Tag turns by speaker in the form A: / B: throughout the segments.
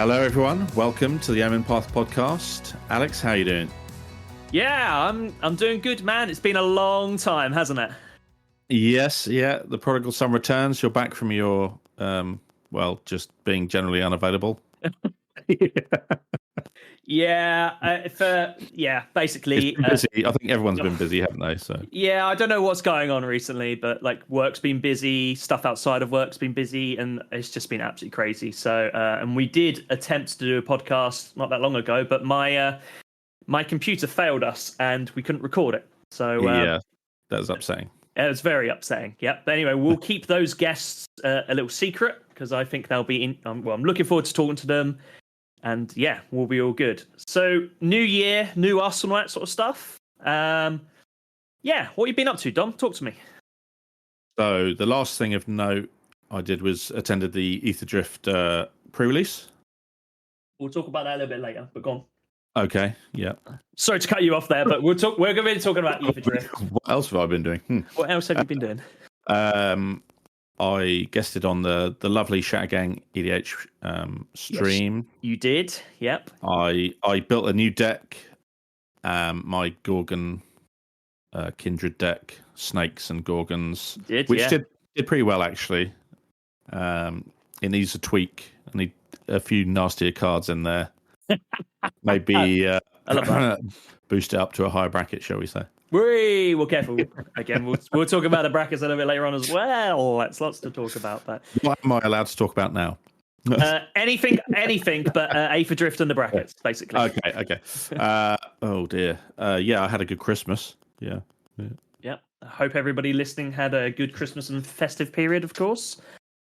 A: Hello, everyone. Welcome to the Omen Path podcast. Alex, how you doing?
B: Yeah, I'm doing good, man. It's been a long time, hasn't it?
A: Yes, yeah. The prodigal son returns. You're back from your, just being generally unavailable.
B: Basically.
A: It's been busy. I think everyone's been busy, haven't they? So
B: yeah, I don't know what's going on recently, but like work's been busy, stuff outside of work's been busy, and it's just been absolutely crazy. So, and we did attempt to do a podcast not that long ago, but my computer failed us and we couldn't record it. So
A: yeah, that was upsetting.
B: It was very upsetting. Yep. But anyway, we'll keep those guests a little secret because I think they'll be in. I'm looking forward to talking to them. And yeah, we'll be all good. So, new year, new us, and all that sort of stuff. What have you been up to, Dom? Talk to me.
A: So, the last thing of note I did was attended the Aetherdrift pre-release.
B: We'll talk about that a little bit later, but go on.
A: Okay, yeah.
B: Sorry to cut you off there, but we're going to be talking about Aetherdrift.
A: What else have I been doing?
B: What else have you been doing?
A: I guested on the lovely Shattergang EDH stream.
B: Yes, you did, yep.
A: I built a new deck, my Gorgon Kindred deck, Snakes and Gorgons, did pretty well, actually. It needs a tweak. I need a few nastier cards in there. Maybe boost it up to a higher bracket, shall we say.
B: Well, careful. Again, we'll talk about the brackets a little bit later on as well. That's lots to talk about. But
A: what am I allowed to talk about now?
B: Anything, but Aetherdrift and the brackets, basically.
A: Okay. Oh dear. Yeah, I had a good Christmas. Yeah.
B: I hope everybody listening had a good Christmas and festive period, of course.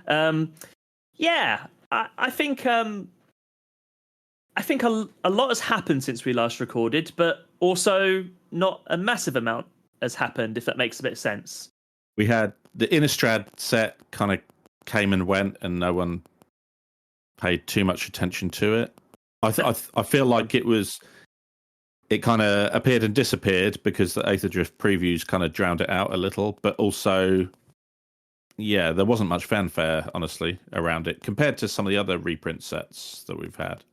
B: I think a lot has happened since we last recorded, but also not a massive amount has happened, if that makes a bit of sense.
A: We had the Innistrad set kind of came and went, and no one paid too much attention to it. I feel like it kind of appeared and disappeared because the Aetherdrift previews kind of drowned it out a little, but also, yeah, there wasn't much fanfare, honestly, around it compared to some of the other reprint sets that we've had.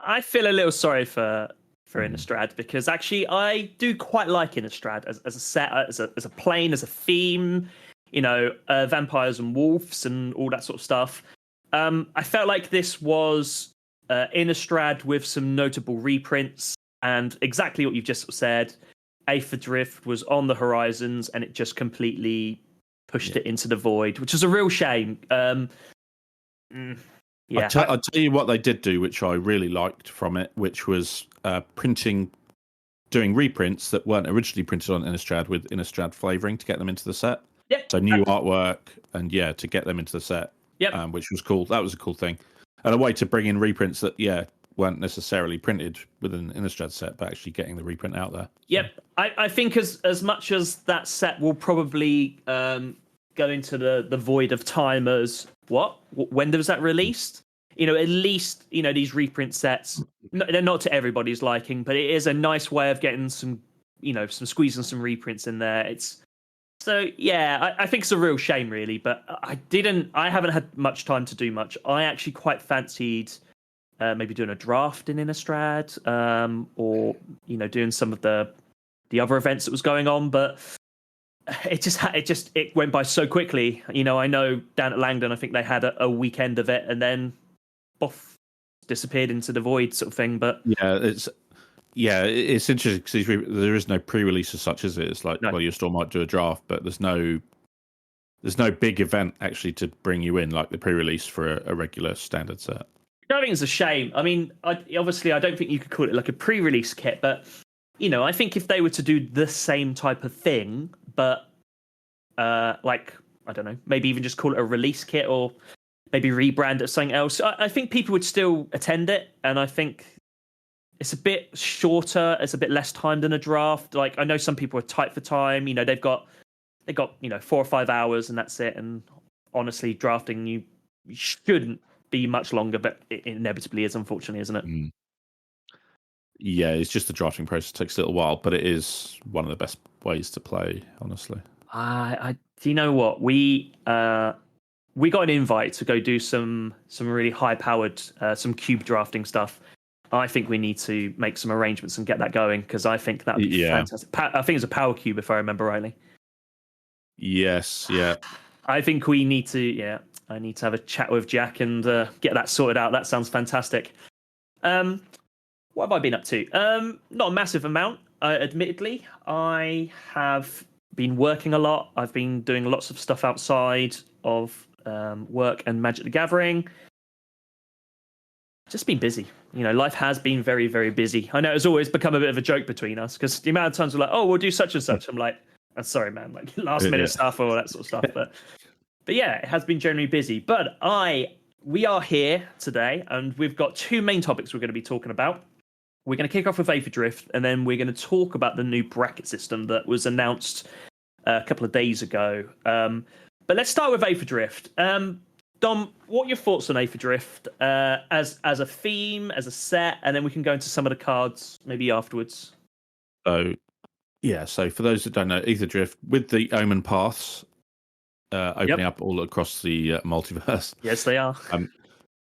B: I feel a little sorry for Innistrad because actually I do quite like Innistrad as a set, as a plane, as a theme, vampires and wolves and all that sort of stuff. I felt like this was Innistrad with some notable reprints and exactly what you've just said. Aetherdrift was on the horizons and it just completely pushed it into the void, which was a real shame.
A: Yeah, I'll tell you what they did do, which I really liked from it, which was doing reprints that weren't originally printed on Innistrad with Innistrad flavouring to get them into the set.
B: Yep.
A: So new artwork and to get them into the set.
B: Yep.
A: Which was cool. That was a cool thing, and a way to bring in reprints that weren't necessarily printed with an Innistrad set, but actually getting the reprint out there.
B: Yep. So. I think as much as that set will probably go into the void of time as when was that released? At least these reprint sets, they're not to everybody's liking, but it is a nice way of getting some squeezing some reprints in there. I think it's a real shame, really. But I haven't had much time to do much. I actually quite fancied maybe doing a draft in Innistrad, or doing some of the other events that was going on, but. It went by so quickly. I know down at Langdon, I think they had a weekend of it, and then disappeared into the void, sort of thing. But
A: it's interesting because there is no pre-release as such, is it? It's like your store might do a draft, but there's no big event actually to bring you in like the pre-release for a regular standard set.
B: I think it's a shame. I mean, I don't think you could call it like a pre-release kit, but I think if they were to do the same type of thing, but I don't know, maybe even just call it a release kit or maybe rebrand it as something else, I think people would still attend it. And I think it's a bit shorter, it's a bit less time than a draft. Like, I know some people are tight for time. They've got 4 or 5 hours and that's it. And honestly, drafting you shouldn't be much longer, but it inevitably is, unfortunately, isn't it?
A: Mm. Yeah, it's just the drafting process takes a little while, but it is one of the best ways to play, honestly.
B: Do you know what? We we got an invite to go do some really high powered some cube drafting stuff. I think we need to make some arrangements and get that going because I think that would be fantastic. I think it's a power cube if I remember rightly.
A: Yes, yeah.
B: I think we need to. Yeah, I need to have a chat with Jack and get that sorted out. That sounds fantastic. What have I been up to? Not a massive amount, admittedly. I have been working a lot. I've been doing lots of stuff outside of work and Magic the Gathering. Just been busy. Life has been very, very busy. I know it's always become a bit of a joke between us because the amount of times we're like, oh, we'll do such and such. I'm like, I'm sorry, man, like last minute stuff or all that sort of stuff. But yeah, it has been generally busy. But we are here today and we've got two main topics we're going to be talking about. We're going to kick off with Aetherdrift and then we're going to talk about the new bracket system that was announced a couple of days ago. But let's start with Aetherdrift. Dom, what are your thoughts on Aetherdrift as a theme, as a set, and then we can go into some of the cards maybe afterwards.
A: So for those that don't know, Aetherdrift with the Omen Paths opening up all across the multiverse.
B: Yes, they are.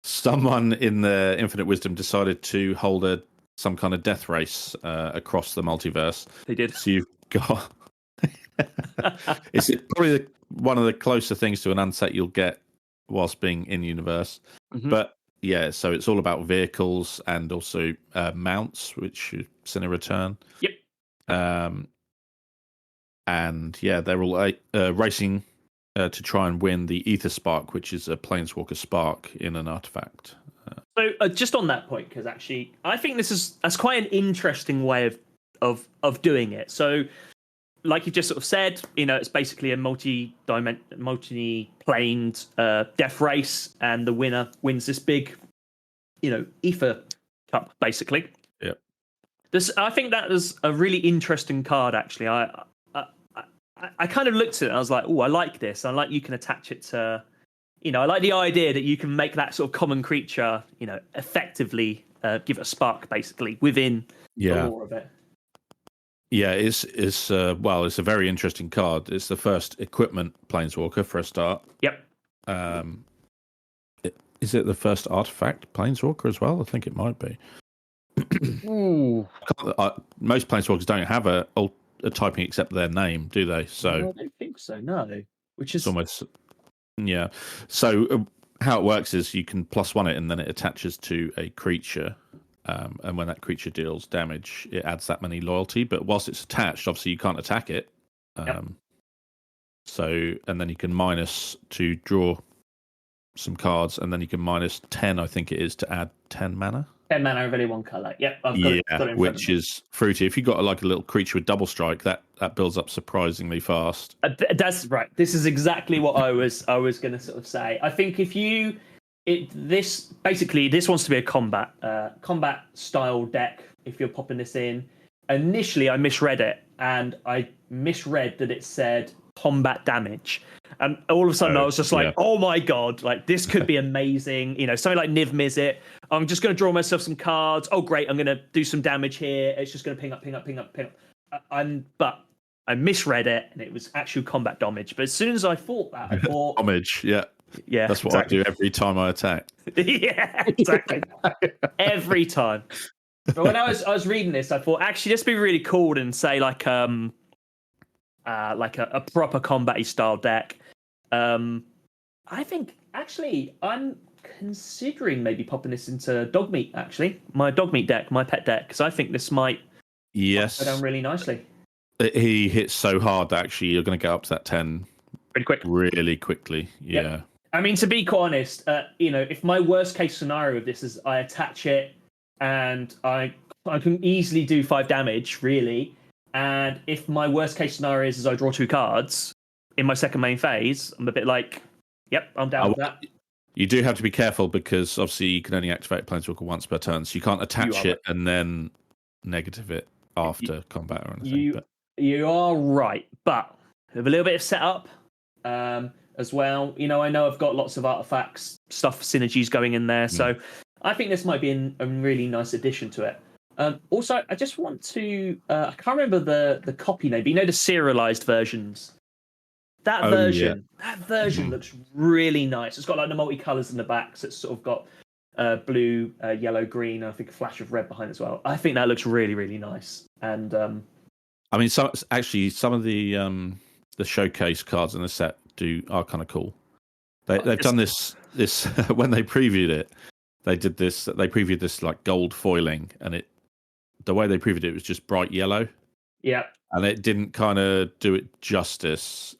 A: Someone in the Infinite Wisdom decided to hold some kind of death race across the multiverse.
B: They did.
A: So you've got it's probably one of the closer things to an unset you'll get whilst being in universe. Mm-hmm. But yeah, so it's all about vehicles and also mounts, which you've seen a return.
B: Yep.
A: And yeah, they're all racing to try and win the Ether Spark, which is a Planeswalker Spark in an artifact.
B: So just on that point, because actually I think that's quite an interesting way of doing it. So like you just sort of said, it's basically a multi-planed death race, and the winner wins this big, Ether Cup, basically.
A: Yeah.
B: I think that is a really interesting card, actually. I kind of looked at it and I was like, oh, I like this. I like you can attach it to, I like the idea that you can make that sort of common creature, effectively give it a spark, basically, within the lore of it.
A: Yeah, it's a very interesting card. It's the first equipment Planeswalker for a start.
B: Yep.
A: Is it the first artifact Planeswalker as well? I think it might be.
B: Ooh.
A: Most Planeswalkers don't have a typing except their name, do they? So
B: I don't think so. No. Which is
A: almost So how it works is you can +1 it, and then it attaches to a creature. And when that creature deals damage, it adds that many loyalty. But whilst it's attached, obviously you can't attack it. So, and then you can minus to draw some cards, and then you can minus 10, I think it is, to add 10 mana.
B: 10 mana of only one colour. Yep.
A: Got it which is fruity. If you've got like a little creature with double strike, that builds up surprisingly fast.
B: That's right. This is exactly what I was going to sort of say. I think if you... this wants to be a combat style deck. If you're popping this in, initially I misread it, and I misread that it said combat damage, and all of a sudden I was just like, oh my god, like this could be amazing. Something like Niv Mizzet. I'm just going to draw myself some cards. Oh great, I'm going to do some damage here. It's just going to ping up. But I misread it, and it was actual combat damage. But as soon as I thought that, I thought
A: damage. Yeah, that's what
B: exactly.
A: I do every time I attack.
B: Yeah, exactly. Every time. But when I was reading this, I thought actually this would be really cool and say like a proper combat-y style deck. I think actually I'm considering maybe popping this into Dogmeat. Actually, my Dogmeat deck, my pet deck, because I think this might go down really nicely.
A: He hits so hard that actually you're going to get up to that 10
B: pretty quick,
A: really quickly. Yeah.
B: Yep. I mean, to be quite honest, if my worst case scenario of this is I attach it and I can easily do 5 damage, really. And if my worst case scenario is I draw 2 cards in my second main phase, I'm a bit like, yep, I'm down with that.
A: You do have to be careful because obviously you can only activate Planeswalker once per turn, so you can't attach it and then negative it after combat or anything.
B: You are right, but with a little bit of setup. As well, I know I've got lots of artifacts, stuff, synergies going in there, so I think this might be a really nice addition to it. Also, I just want to, I can't remember the copy name, but the serialized versions That
A: Oh,
B: version,
A: Mhm.
B: looks really nice. It's got like the multicolours in the back, so it's sort of got blue, yellow, green, and I think a flash of red behind as well. I think that looks really, really nice. And
A: I mean, some of the showcase cards in the set are kind of cool. They've done this when they previewed it. They did this. They previewed this like gold foiling, and the way they previewed it was just bright yellow.
B: Yeah,
A: and it didn't kind of do it justice.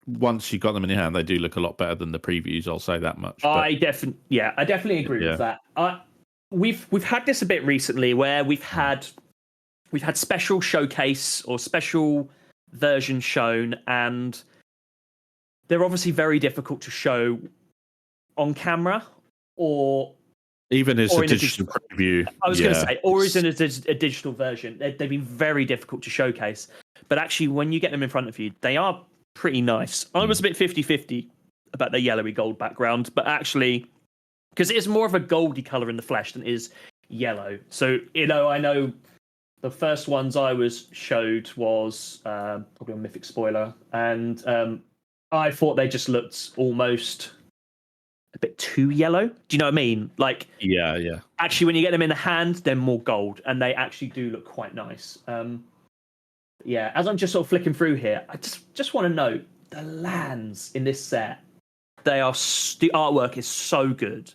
A: Once you got them in your hand, they do look a lot better than the previews. I'll say that much.
B: I definitely agree with that. We've had this a bit recently where we've had special showcase or special version shown, and they're obviously very difficult to show on camera or
A: even as a digital preview.
B: I was going to say, or as in a digital version, they've been very difficult to showcase. But actually, when you get them in front of you, they are pretty nice. I was a bit 50-50 about their yellowy gold background, but actually, because it is more of a goldy colour in the flesh than it is yellow. So, I know the first ones I was showed was probably a Mythic spoiler, and I thought they just looked almost a bit too yellow. Do you know what I mean? Like,
A: yeah.
B: Actually, when you get them in the hand, they're more gold, and they actually do look quite nice. Yeah, as I'm just sort of flicking through here, I just want to note the lands in this set. The artwork is so good.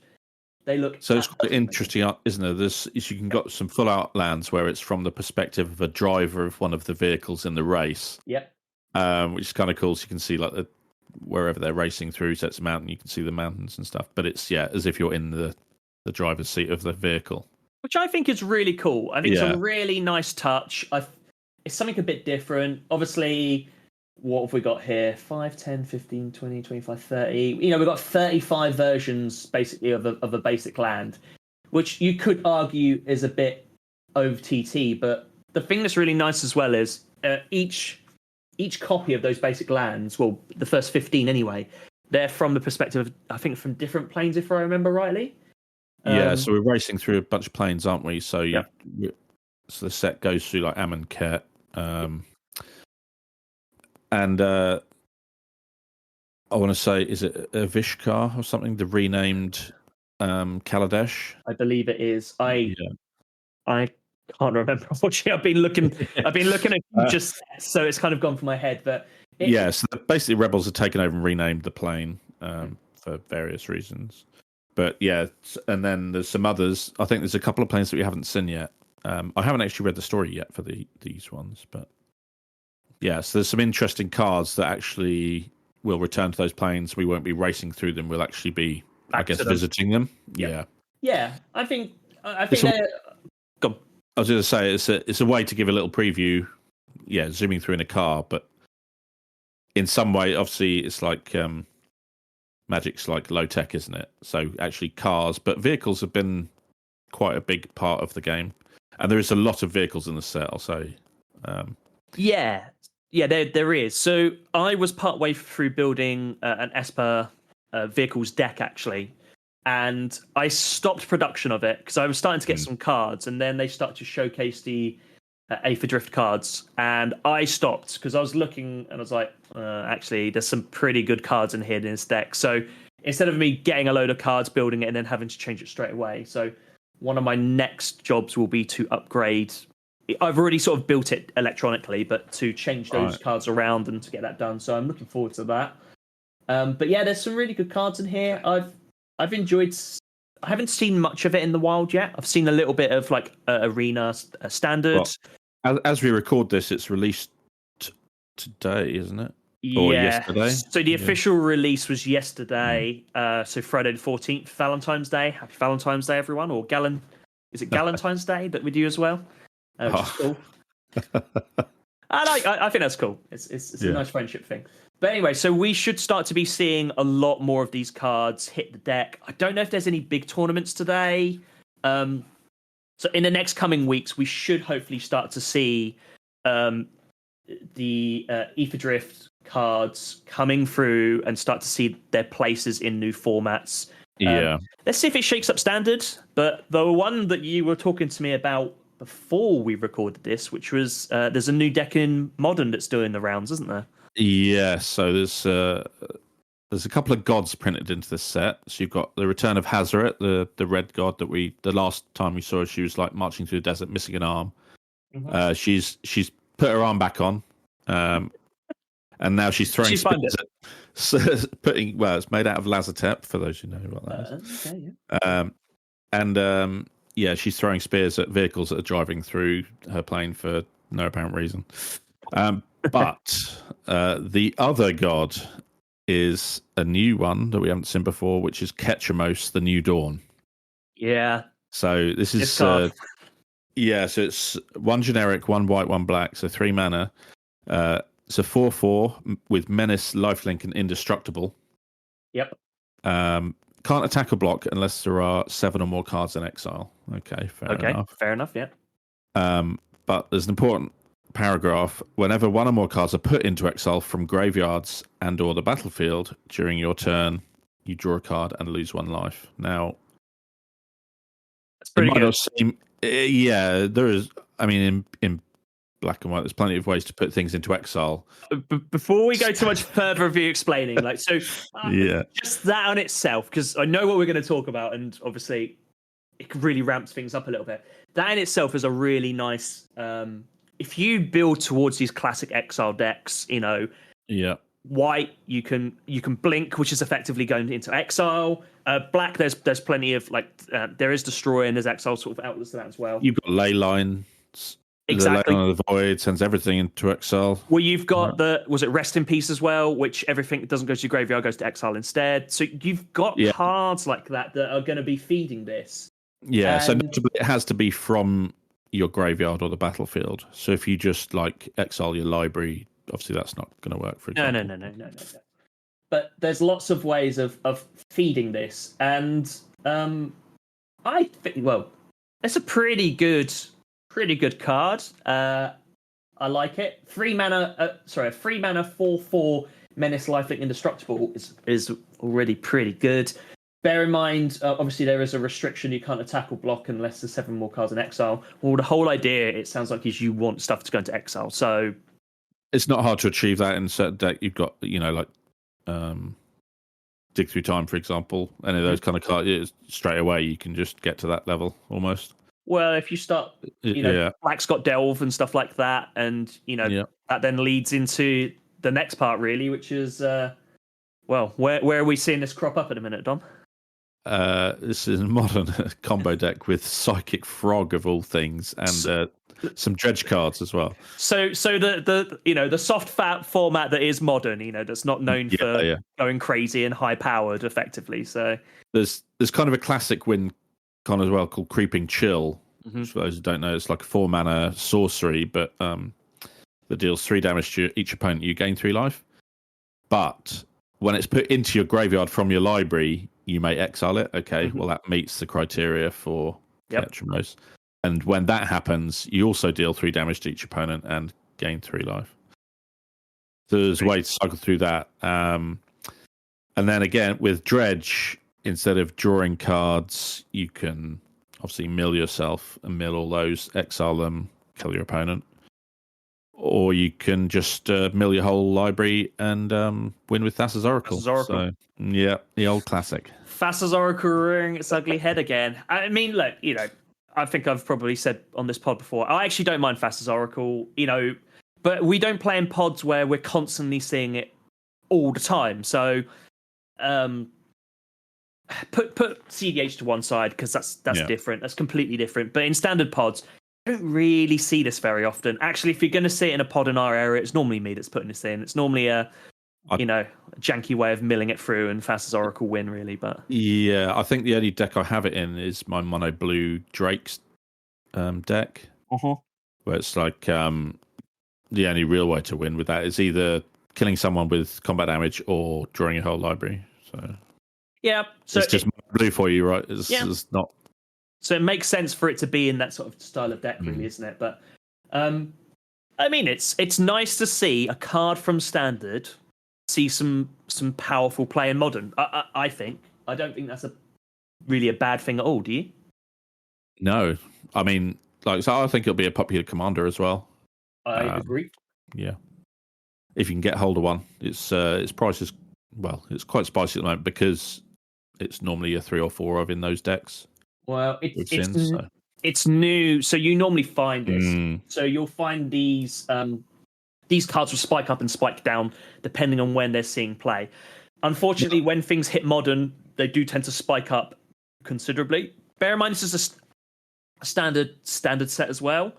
B: They look
A: so it's quite interesting, isn't it? You can got some full art lands where it's from the perspective of a driver of one of the vehicles in the race.
B: Yep.
A: Which is kind of cool. So you can see like wherever they're racing through, so it's a mountain, you can see the mountains and stuff. But it's as if you're in the driver's seat of the vehicle,
B: which I think is really cool. I think it's a really nice touch. It's something a bit different. Obviously, what have we got here? 5, 10, 15, 20, 25, 30. We've got 35 versions basically of a basic land, which you could argue is a bit over TT. But the thing that's really nice as well is each copy of those basic lands, well, the first 15 anyway, they're from the perspective of, I think, from different planes, if I remember rightly.
A: So we're racing through a bunch of planes, aren't we? So so the set goes through like Amonkhet, and I want to say, is it Vishkar or something? The renamed Kaladesh?
B: I believe it is. I can't remember. Unfortunately, I've been looking at just so it's kind of gone from my head. But
A: so basically, Rebels have taken over and renamed the plane for various reasons. But and then there's some others. I think there's a couple of planes that we haven't seen yet. I haven't actually read the story yet for these ones, but so there's some interesting cards that actually will return to those planes. We won't be racing through them. We'll actually be, visiting them.
B: Yeah. I think they're. Go on.
A: I was going to say it's a way to give a little preview. Yeah, zooming through in a car, but in some way, obviously, it's like. Magic's like low tech, isn't it? So actually cars, but vehicles have been quite a big part of the game, and there is a lot of vehicles in the set, I'll say.
B: There is. So I was partway through building an Esper vehicles deck actually, and I stopped production of it because I was starting to get some cards, and then they started to showcase the Aetherdrift cards, and I stopped because I was looking and I was like, actually, there's some pretty good cards in here in this deck. So instead of me getting a load of cards, building it, and then having to change it straight away, so one of my next jobs will be to upgrade. I've already sort of built it electronically, but to change those cards around and to get that done. So I'm looking forward to that. But yeah, there's some really good cards in here. I've enjoyed. I haven't seen much of it in the wild yet. I've seen a little bit of like arena standard.
A: Well, as we record this, it's released today, isn't it? Or yesterday?
B: So the official release was yesterday. So Friday the 14th, Valentine's Day. Happy Valentine's Day, everyone. Or is it Galentine's Day that we do as well? Which is cool. I think that's cool. It's a nice friendship thing. But anyway, so we should start to be seeing a lot more of these cards hit the deck. I don't know if there's any big tournaments today. So in the next coming weeks, we should hopefully start to see the Aetherdrift cards coming through and start to see their places in new formats. Let's see if it shakes up standard. But the one that you were talking to me about before we recorded this, which was there's a new deck in Modern that's doing the rounds, isn't there?
A: Yeah, so there's a couple of gods printed into this set. So you've got the return of Hazoret, the red god that the last time we saw her, she was like marching through the desert, missing an arm.
B: Mm-hmm.
A: She's put her arm back on, and now she's throwing spears putting. Well, it's made out of Lazatep for those who know what that is.
B: Okay, yeah.
A: Yeah, she's throwing spears at vehicles that are driving through her plane for no apparent reason. But the other god is a new one that we haven't seen before, which is Ketchamos, the New Dawn.
B: Yeah.
A: So this is so it's one generic, one white, one black, so 3 mana. It's a 4/4 with menace, lifelink, and indestructible.
B: Yep.
A: Can't attack or block unless there are 7 or more cards in exile. Okay, fair enough.
B: Yeah.
A: But there's an important paragraph. Whenever 1 or more cards are put into exile from graveyards and or the battlefield during your turn, you draw a card and lose 1 life. Now,
B: that's pretty good.
A: Yeah, there is. I mean, in black and white, there's plenty of ways to put things into exile.
B: Before we go too much further of you explaining, just that on itself, because I know what we're going to talk about, and obviously it really ramps things up a little bit. That in itself is a really nice. If you build towards these classic exile decks, white you can blink, which is effectively going into exile. Black, there's plenty of there is destroy and there's exile sort of outlets to that as well.
A: You've got ley lines.
B: Exactly.
A: The Ley Line of the Void sends everything into exile.
B: Well, you've got was it Rest in Peace as well, which everything doesn't go to your graveyard, goes to exile instead. So you've got cards like that are going to be feeding this.
A: Yeah, so it has to be from your graveyard or the battlefield. So if you just exile your library, obviously that's not going to work for example.
B: No. But there's lots of ways of feeding this, and I think it's a pretty good card. I like it. 3 mana, 4/4 menace, lifelink, indestructible is already pretty good. Bear in mind, obviously there is a restriction. You can't attack or block unless there's 7 more cards in exile. Well, the whole idea, it sounds like, is you want stuff to go into exile. So
A: it's not hard to achieve that in a certain deck. You've got, Dig Through Time, for example. Any of those kind of cards, straight away you can just get to that level almost.
B: Well, if you start, Black's got Delve and stuff like that, and that then leads into the next part, really, which is where are we seeing this crop up at a minute, Dom?
A: This is a modern combo deck with Psychic Frog of all things, and some dredge cards as well.
B: So the soft fat format that is modern, that's not known for going crazy and high powered, effectively. So
A: there's kind of a classic win con as well called Creeping Chill. Mm-hmm. For those who don't know, it's like a 4 mana sorcery, but that deals 3 damage to each opponent. You gain 3 life, but when it's put into your graveyard from your library, you may exile it. Okay, well that meets the criteria for Ketchamos. And when that happens, you also deal 3 damage to each opponent and gain 3 life. So there's a way to cycle through that. And then again, with Dredge, instead of drawing cards, you can obviously mill yourself and mill all those, exile them, kill your opponent. Or you can just mill your whole library and win with Thassa's Oracle. So, yeah, the old classic.
B: Thassa's Oracle rearing its ugly head again. I mean, look, I think I've probably said on this pod before, I actually don't mind Thassa's Oracle, but we don't play in pods where we're constantly seeing it all the time. So put CDH to one side, because that's different. That's completely different. But in standard pods, I don't really see this very often. Actually, if you're going to see it in a pod in our area, it's normally me that's putting this in. It's normally a janky way of milling it through, and Thassa's Oracle win, really. But
A: yeah, I think the only deck I have it in is my mono blue Drake's deck, where it's like the only real way to win with that is either killing someone with combat damage or drawing a whole library. So
B: yeah, so
A: it's just blue for you, right? It's not.
B: So it makes sense for it to be in that sort of style of deck, really, isn't it? But I mean, it's nice to see a card from Standard see some powerful play in Modern. I think. I don't think that's really a bad thing at all. Do you?
A: No, I mean, so I think it'll be a popular commander as well.
B: I agree.
A: Yeah, if you can get hold of one, its price is it's quite spicy at the moment because it's normally a 3 or 4 of in those decks.
B: Well, it's new, so you normally find this. So you'll find these cards will spike up and spike down depending on when they're seeing play. Unfortunately, when things hit modern, they do tend to spike up considerably. Bear in mind, this is a standard set as well.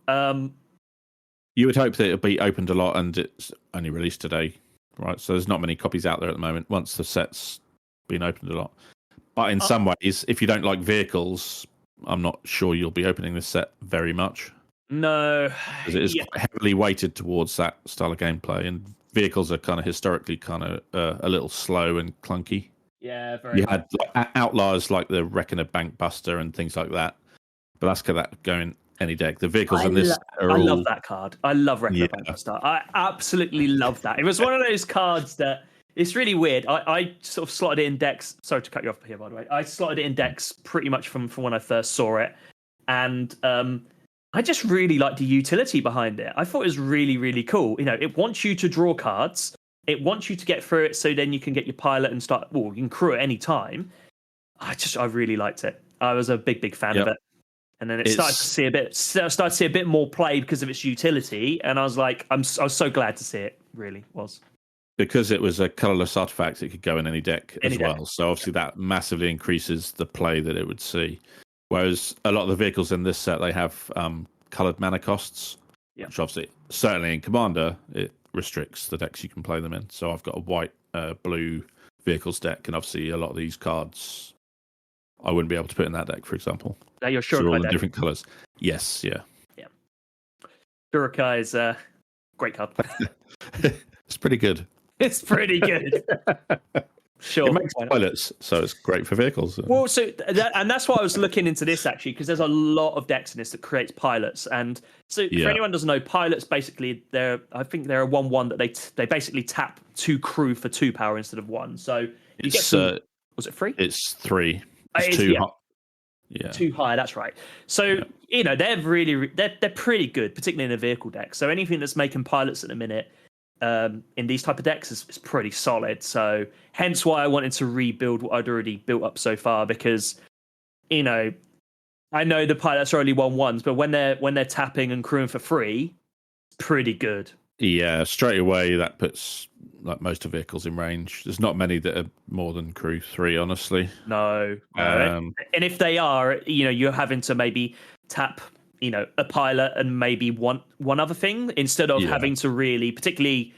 A: You would hope that it'll be opened a lot, and it's only released today, right? So there's not many copies out there at the moment. Once the set's been opened a lot, but in some ways, if you don't like vehicles, I'm not sure you'll be opening this set very much.
B: No,
A: because it is quite heavily weighted towards that style of gameplay, and vehicles are kind of historically kind of a little slow and clunky.
B: Yeah, very.
A: You had outliers like the Reckoner Bank Buster and things like that, but that's that going any deck. The vehicles in this are
B: I
A: all...
B: love that card. I love Reckoner Bank Buster. I absolutely love that. It was one of those cards that it's really weird. I sort of slotted it in decks. Sorry to cut you off here, by the way. I slotted it in decks pretty much from when I first saw it, and I just really like the utility behind it. I thought it was really, really cool. It wants you to draw cards. It wants you to get through it, so then you can get your pilot and start. Well, you can crew at any time. I really liked it. I was a big fan of it, and then started to see a bit more play because of its utility. And I was like, I was so glad to see it. Really was. Because
A: it was a colorless artifact, it could go in any deck as well. So obviously that massively increases the play that it would see. Whereas a lot of the vehicles in this set, they have coloured mana costs, which obviously, certainly in Commander, it restricts the decks you can play them in. So I've got a white, blue vehicles deck, and obviously a lot of these cards I wouldn't be able to put in that deck, for example.
B: Now you're sure
A: all in different colours. Yes, yeah.
B: Shurikai is a great card.
A: It's pretty good.
B: It's pretty good. Sure.
A: It makes pilots, so it's great for vehicles.
B: Well, and that's why I was looking into this actually, because there's a lot of decks in this that creates pilots, and so for anyone who doesn't know, pilots basically they're a 1/1 that they basically tap 2 crew for 2 power instead of 1. So you get some. Was it 3?
A: It's 3. It's 2 high. Yeah,
B: 2 high. That's right. So they're pretty good, particularly in a vehicle deck. So anything that's making pilots at the minute. In these type of decks is pretty solid. So hence why I wanted to rebuild what I'd already built up so far, because I know the pilots are only 1/1s, but when they're tapping and crewing for free, pretty good. Yeah,
A: straight away that puts like most of vehicles in range. There's not many that are more than crew 3, honestly.
B: No. And if they are, you're having to maybe tap a pilot and maybe one other thing instead of having to really, particularly,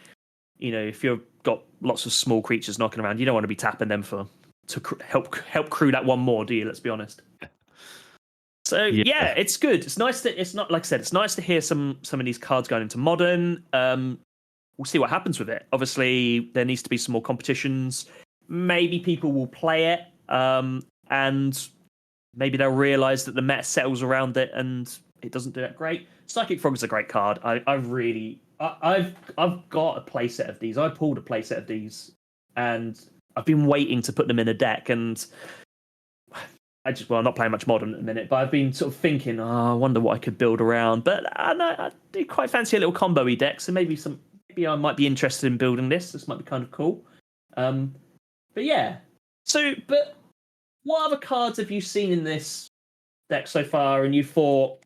B: if you've got lots of small creatures knocking around, you don't want to be tapping them to help crew that one more, do you? Let's be honest. So it's good. It's nice that it's not, like I said, it's nice to hear some of these cards going into modern. We'll see what happens with it. Obviously, there needs to be some more competitions. Maybe people will play it, and maybe they'll realize that the meta settles around it and it doesn't do that great. Psychic Frog is a great card. I've got a playset of these. I pulled a playset of these, and I've been waiting to put them in a deck. And I'm not playing much modern at the minute, but I've been sort of thinking, I wonder what I could build around. But I do quite fancy a little combo-y deck, so maybe I might be interested in building this. This might be kind of cool. But yeah. But what other cards have you seen in this deck so far, and you thought,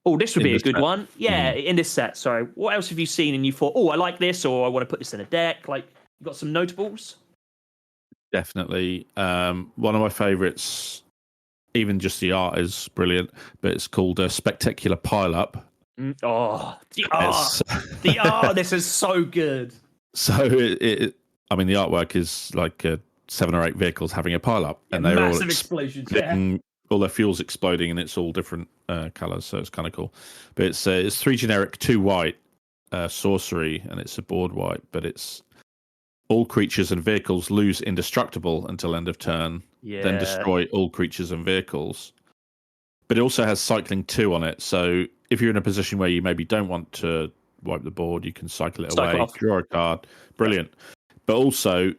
B: oh, this would be a good one? Yeah, in this set, sorry. What else have you seen and you thought, oh, I like this, or I want to put this in a deck? Like, you got some notables?
A: Definitely. One of my favourites, even just the art is brilliant, but it's called Spectacular Pile-Up.
B: The art, this is so good.
A: So, the artwork is like 7 or 8 vehicles having a pile-up, and they're
B: massive explosions,
A: all their fuel's exploding, and it's all different colours, so it's kind of cool. But it's 3 generic, 2 white sorcery, and it's a board white, but it's all creatures and vehicles lose indestructible until end of turn, then destroy all creatures and vehicles. But it also has cycling 2 on it, so if you're in a position where you maybe don't want to wipe the board, you can cycle it away, draw a card. Brilliant. But also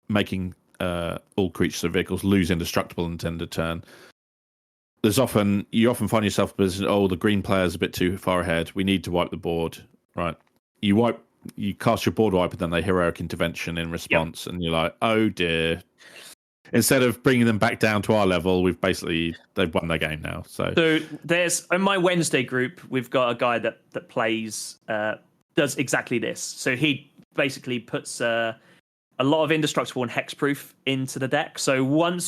A: making all creatures and vehicles lose indestructible until end of turn you often find yourself as, oh, the green player's a bit too far ahead. We need to wipe the board, right? You cast your board wipe, and then they heroic intervention in response, and you're like, oh dear. Instead of bringing them back down to our level, they've won their game now. So
B: there's in my Wednesday group, we've got a guy that plays does exactly this. So he basically puts a lot of indestructible and hexproof into the deck. So one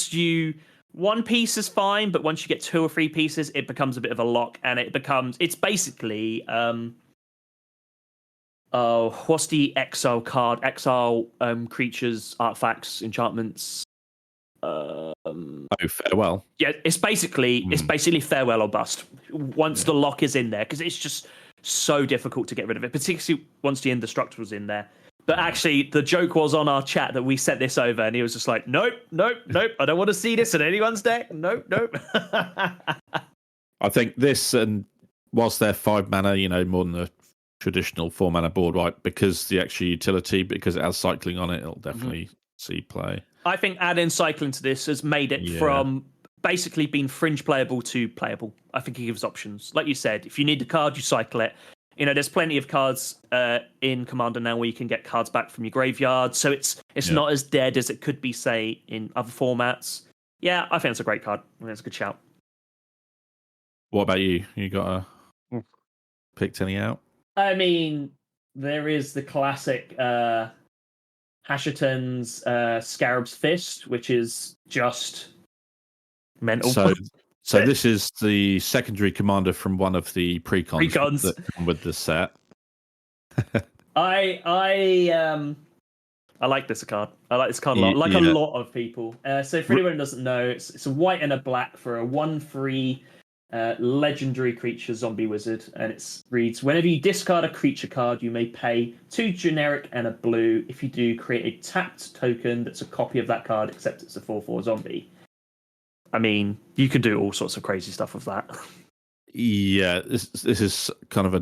B: piece is fine, but once you get 2 or 3 pieces, it becomes a bit of a lock, and it's basically what's the exile card? Exile creatures, artifacts, enchantments.
A: Farewell.
B: Yeah, it's basically farewell or bust once the lock is in there, because it's just so difficult to get rid of it, particularly once the indestructible's in there. But actually, the joke was on our chat that we set this over, and he was just like, nope, I don't want to see this in anyone's deck. Nope.
A: I think this, and whilst they're 5 mana, more than the traditional 4 mana board wipe, because the extra utility, because it has cycling on it, it'll definitely see play.
B: I think adding cycling to this has made it from basically being fringe playable to playable. I think it gives options. Like you said, if you need the card, you cycle it. There's plenty of cards in Commander now where you can get cards back from your graveyard, so it's not as dead as it could be, say, in other formats. Yeah, I think it's a great card. I think it's a good shout.
A: What about you? You got picked any out?
B: I mean, there is the classic Hasherton's Scarab's Fist, which is just mental.
A: So this is the secondary commander from one of the precons that come with the set.
B: I like this card. I like this card a lot. A lot of people. So for anyone who doesn't know, it's a white and a black for a 1/3 legendary creature zombie wizard, and it reads: whenever you discard a creature card, you may pay 2 generic and a blue. If you do, create a tapped token that's a copy of that card, except it's a 4/4 zombie. I mean, you can do all sorts of crazy stuff with that.
A: Yeah, this is kind of a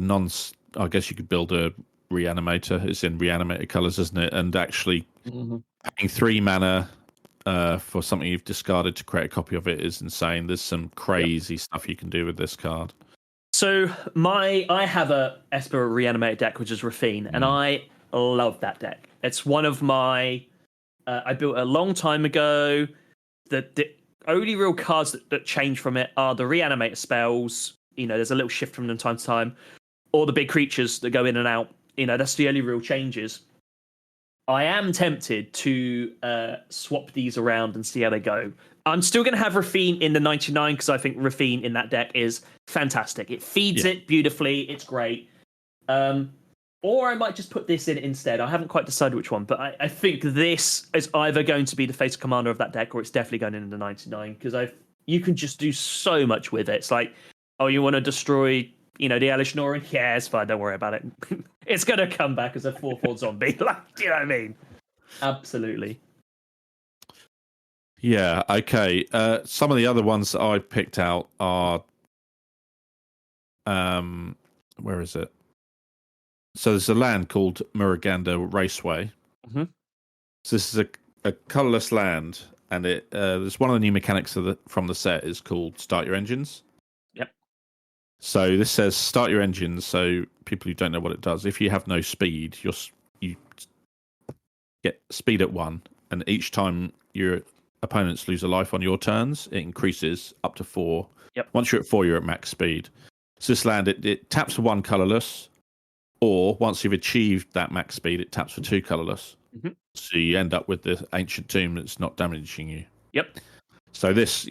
A: I guess you could build a reanimator. It's in reanimated colors, isn't it? And actually having 3 mana for something you've discarded to create a copy of it is insane. There's some crazy stuff you can do with this card.
B: So I have a Esper reanimated deck, which is Rafine, and I love that deck. It's one of my I built a long time ago. The only real cards that change from it are the reanimator spells. There's a little shift from them time to time, or the big creatures that go in and out. That's the only real changes. I am tempted to swap these around and see how they go. I'm still going to have Rafine in the 99 because I think Rafine in that deck is fantastic. It feeds it beautifully. It's great. Or I might just put this in instead. I haven't quite decided which one, but I think this is either going to be the face commander of that deck, or it's definitely going in the 99 because you can just do so much with it. It's like, oh, you want to destroy, the Alish Norin? Yeah, it's fine. Don't worry about it. It's going to come back as a 4/4 zombie. Do you know what I mean? Absolutely.
A: Yeah. Okay. Some of the other ones that I picked out are, where is it? So there's a land called Muruganda Raceway.
B: Mm-hmm.
A: So this is a colorless land, and there's one of the new mechanics from the set is called Start Your Engines.
B: Yep.
A: So this says Start Your Engines. So people who don't know what it does, if you have no speed, you get speed at 1, and each time your opponents lose a life on your turns, it increases up to 4.
B: Yep.
A: Once you're at 4, you're at max speed. So this land, it taps for 1 colorless. Or once you've achieved that max speed, it taps for 2 colorless.
B: Mm-hmm.
A: So you end up with the ancient tomb that's not damaging you.
B: Yep.
A: So this,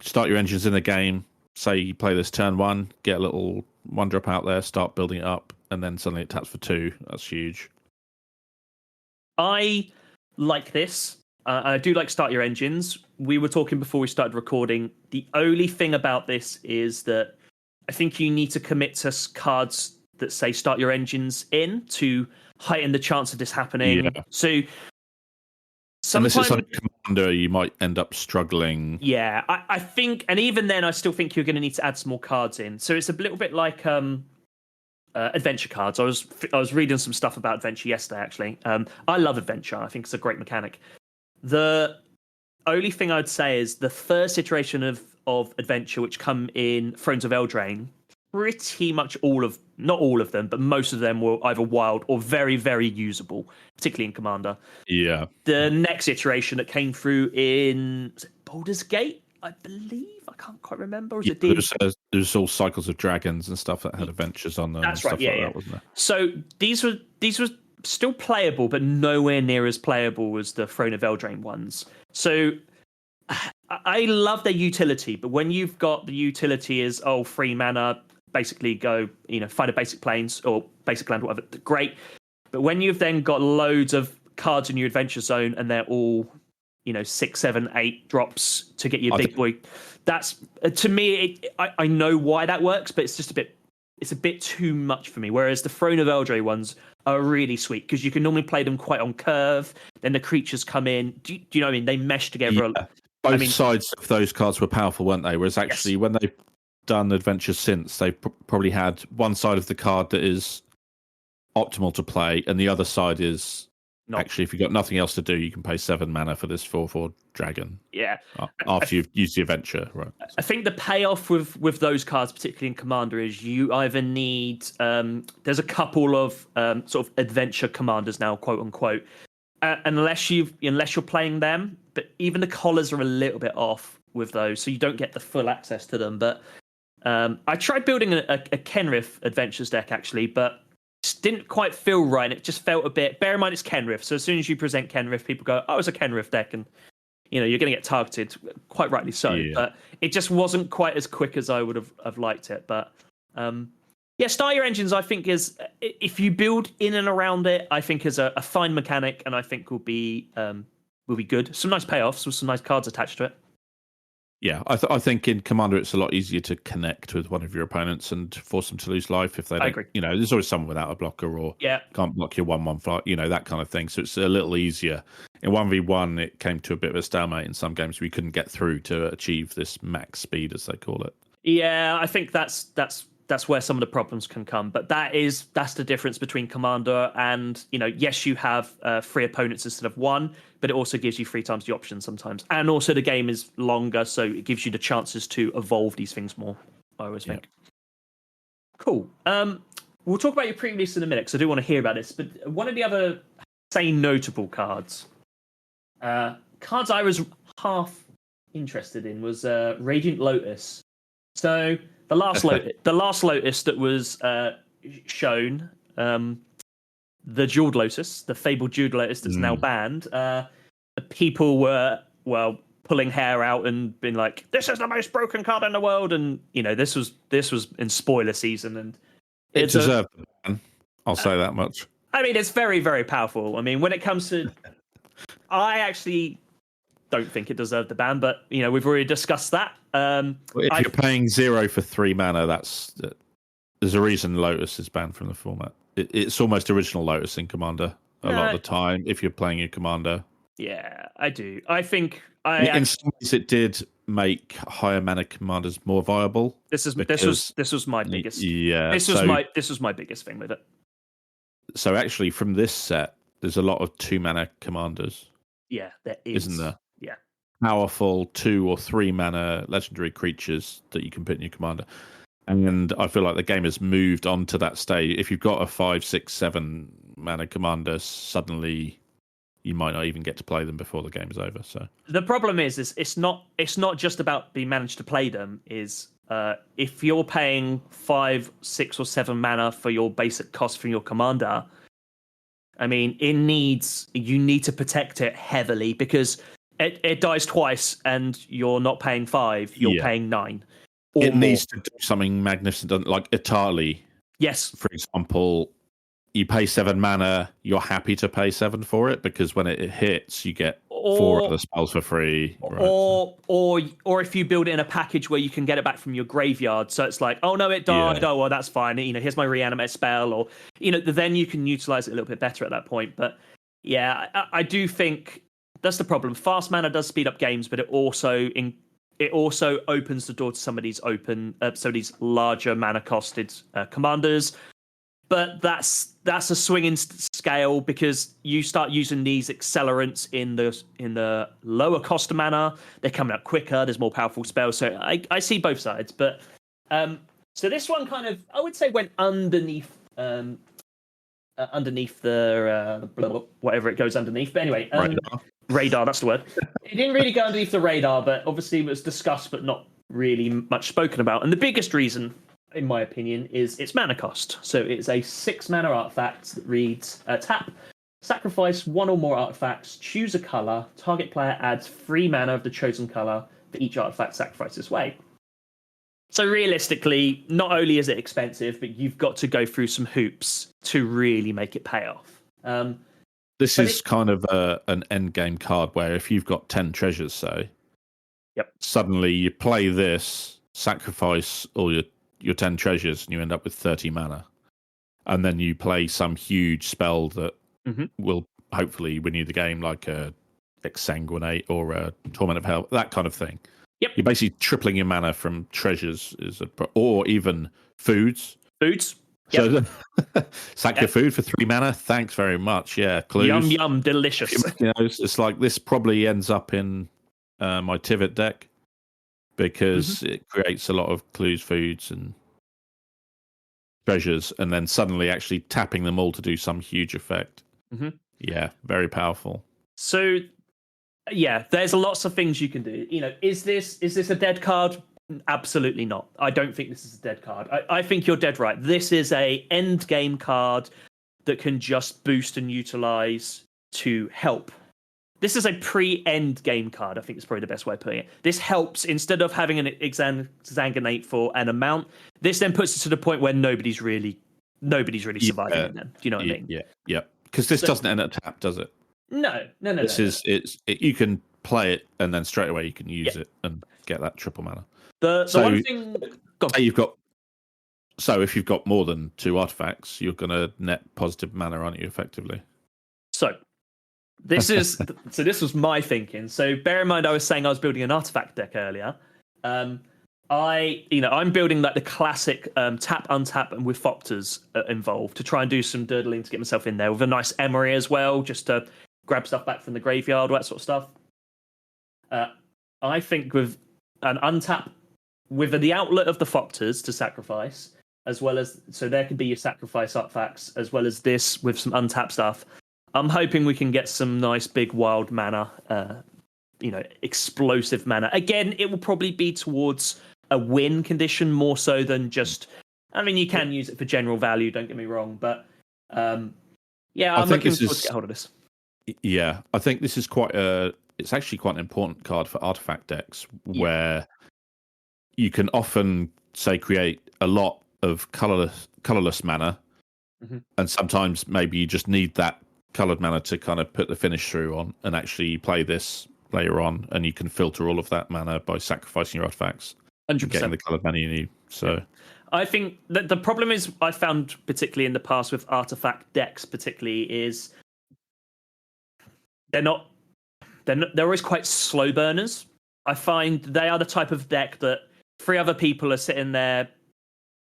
A: start your engines in the game. Say you play this turn 1, get a little 1-drop out there, start building it up, and then suddenly it taps for 2. That's huge.
B: I like this. I do like Start Your Engines. We were talking before we started recording. The only thing about this is that I think you need to commit to cards that say Start Your Engines in to heighten the chance of this happening. Yeah. So sometimes,
A: and this is on commander, you might end up struggling.
B: Yeah, I think, and even then, I still think you're going to need to add some more cards in. So it's a little bit like adventure cards. I was reading some stuff about adventure yesterday, actually. I love adventure. I think it's a great mechanic. The only thing I'd say is the first iteration of of adventure which come in Thrones of Eldraine, pretty much not all of them, but most of them were either wild or very, very usable, particularly in Commander.
A: Yeah.
B: The next iteration that came through in Baldur's Gate, I believe. I can't quite remember. Was it
A: there's all Cycles of Dragons and stuff that had adventures on them.
B: That's
A: and
B: right.
A: Stuff
B: Yeah,
A: like
B: yeah.
A: That, wasn't there?
B: So these were still playable, but nowhere near as playable as the Throne of Eldraine ones. So I love their utility, but when you've got the utility as 3 mana, basically go find a basic plains or basic land, whatever, great. But when you've then got loads of cards in your adventure zone and they're all 6, 7, 8 drops to get your big boy, that's to me. I know why that works, but it's just it's a bit too much for me. Whereas the Throne of Eldraine ones are really sweet because you can normally play them quite on curve. Then the creatures come in. Do you know what I mean? They mesh together.
A: Yeah. Both sides of those cards were powerful, weren't they? Whereas actually, when they've done adventures since, they've probably had one side of the card that is optimal to play, and the other side is actually, if you've got nothing else to do, you can pay 7 mana for this 4/4 dragon.
B: Yeah.
A: After you've used the adventure, right?
B: I think the payoff with those cards, particularly in Commander, is you either need. There's a couple of sort of adventure commanders now, quote unquote. Unless you're playing them, but even the collars are a little bit off with those, so you don't get the full access to them. But I tried building a Kenrith Adventures deck actually, but it didn't quite feel right. It just felt a bit. Bear in mind it's Kenrith, so as soon as you present Kenrith, people go, "Oh, it's a Kenrith deck," and you're going to get targeted, quite rightly so. Yeah. But it just wasn't quite as quick as I would have liked it. But Start Your Engines, I think, is, if you build in and around it, I think is a fine mechanic, and I think will be good. Some nice payoffs with some nice cards attached to it.
A: Yeah, I think in Commander it's a lot easier to connect with one of your opponents and force them to lose life if they don't. I agree. There's always someone without a blocker or can't block your 1/1 flight, that kind of thing. So it's a little easier. In 1v1, it came to a bit of a stalemate in some games. We couldn't get through to achieve this max speed, as they call it.
B: Yeah, I think that's where some of the problems can come. But that's the difference between Commander and, yes, you have 3 opponents instead of 1, but it also gives you 3 times the options sometimes. And also the game is longer, so it gives you the chances to evolve these things more, I always think. Cool. We'll talk about your pre-release in a minute, because I do want to hear about this. But one of the other, say, notable cards I was half interested in was Radiant Lotus. So the last Lotus that was shown, the Jeweled Lotus, the fabled Jeweled Lotus that's now banned, people were pulling hair out and being like, "This is the most broken card in the world," and this was in spoiler season, and
A: it deserved the ban. I'll say that much.
B: I mean, it's very, very powerful. I mean, when it comes to, I actually don't think it deserved the ban, but we've already discussed that.
A: If you're paying 0 for 3 mana, there's a reason Lotus is banned from the format. It's almost original Lotus in Commander a lot of the time. If you're playing your Commander,
B: yeah, I do. I think
A: in some ways it did make higher mana commanders more viable.
B: This was my biggest.
A: Yeah,
B: this was my biggest thing with it.
A: So actually, from this set, there's a lot of 2 mana commanders.
B: Yeah, there is,
A: isn't there?
B: Yeah,
A: powerful 2 or 3 mana legendary creatures that you can put in your commander. And I feel like the game has moved on to that stage. If you've got a 5, 6, 7 mana commander, suddenly you might not even get to play them before the game is over. So
B: the problem is it's not just about being managed to play them. If you're paying 5, 6, or 7 mana for your basic cost from your commander, I mean, you need to protect it heavily, because it dies twice and you're not paying 5, you're paying 9.
A: It needs to do something magnificent, like Etali.
B: Yes.
A: For example, you pay 7 mana, you're happy to pay 7 for it, because when it hits, you get 4 other spells for free. Right?
B: Or if you build it in a package where you can get it back from your graveyard, so it's like, oh no, it died. Oh well, that's fine. Here's my reanimate spell, or then you can utilize it a little bit better at that point. But yeah, I do think that's the problem. Fast mana does speed up games, but it also opens the door to some of these larger mana costed commanders. but that's a swinging scale because you start using these accelerants in the lower cost of mana. They're coming up quicker. There's more powerful spells. So I see both sides. But so this one kind of, I would say, went underneath the whatever it goes underneath. But anyway, radar. That's the word. It didn't really go underneath the radar, but obviously it was discussed, but not really much spoken about. And the biggest reason, in my opinion, is its mana cost. So it's a 6 mana artifact that reads tap, sacrifice 1 or more artifacts, choose a color, target player adds 3 mana of the chosen color for each artifact sacrificed this way. So realistically, not only is it expensive, but you've got to go through some hoops to really make it pay off.
A: This is kind of an end game card where if you've got 10 treasures, say, suddenly you play this, sacrifice all your 10 treasures, and you end up with 30 mana. And then you play some huge spell that will hopefully win you the game, like a Exsanguinate or a Torment of Hell, that kind of thing.
B: Yep.
A: You're basically tripling your mana from treasures, or even foods.
B: Foods.
A: So sack your food for 3 mana. Thanks very much. Yeah, clues.
B: Yum, delicious.
A: It's like this probably ends up in my Tivit deck because it creates a lot of clues, foods, and treasures, and then suddenly actually tapping them all to do some huge effect. Yeah, very powerful.
B: So, yeah, there's lots of things you can do. Is this a dead card? Absolutely not. I don't think this is a dead card. I think you're dead right. This is a end game card that can just boost and utilize to help. This is a pre-end game card. I think is probably the best way of putting it. This helps instead of having an Exsanguinate for an amount. This then puts it to the point where nobody's really surviving it. Then do you know what I mean?
A: Yeah. Because this doesn't end at tap, does it?
B: No.
A: You can play it and then straight away you can use it and get that triple mana.
B: The one thing
A: if you've got more than 2 artifacts, you're going to net positive mana, aren't you? Effectively.
B: So this was my thinking. So bear in mind, I was saying I was building an artifact deck earlier. I'm building like the classic tap, untap, and with Fopters involved to try and do some doodling to get myself in there with a nice Emery as well, just to grab stuff back from the graveyard, all that sort of stuff. I think with an untap, with the outlet of the Fopters to sacrifice, as well as, so there can be your sacrifice artifacts, as well as this with some untap stuff. I'm hoping we can get some nice big wild mana, explosive mana. Again, it will probably be towards a win condition more so than just, I mean, you can use it for general value, don't get me wrong, but I'm looking forward to get hold of this.
A: Yeah, I think this is it's actually quite an important card for artifact decks where you can often, say, create a lot of colorless mana, and sometimes maybe you just need that colored mana to kind of put the finish through on, and actually play this later on, and you can filter all of that mana by sacrificing your artifacts
B: 100%.
A: and getting the colored mana you need. So
B: I think that the problem is, I found particularly in the past with artifact decks particularly, is they're always quite slow burners. I find they are the type of deck that 3 other people are sitting there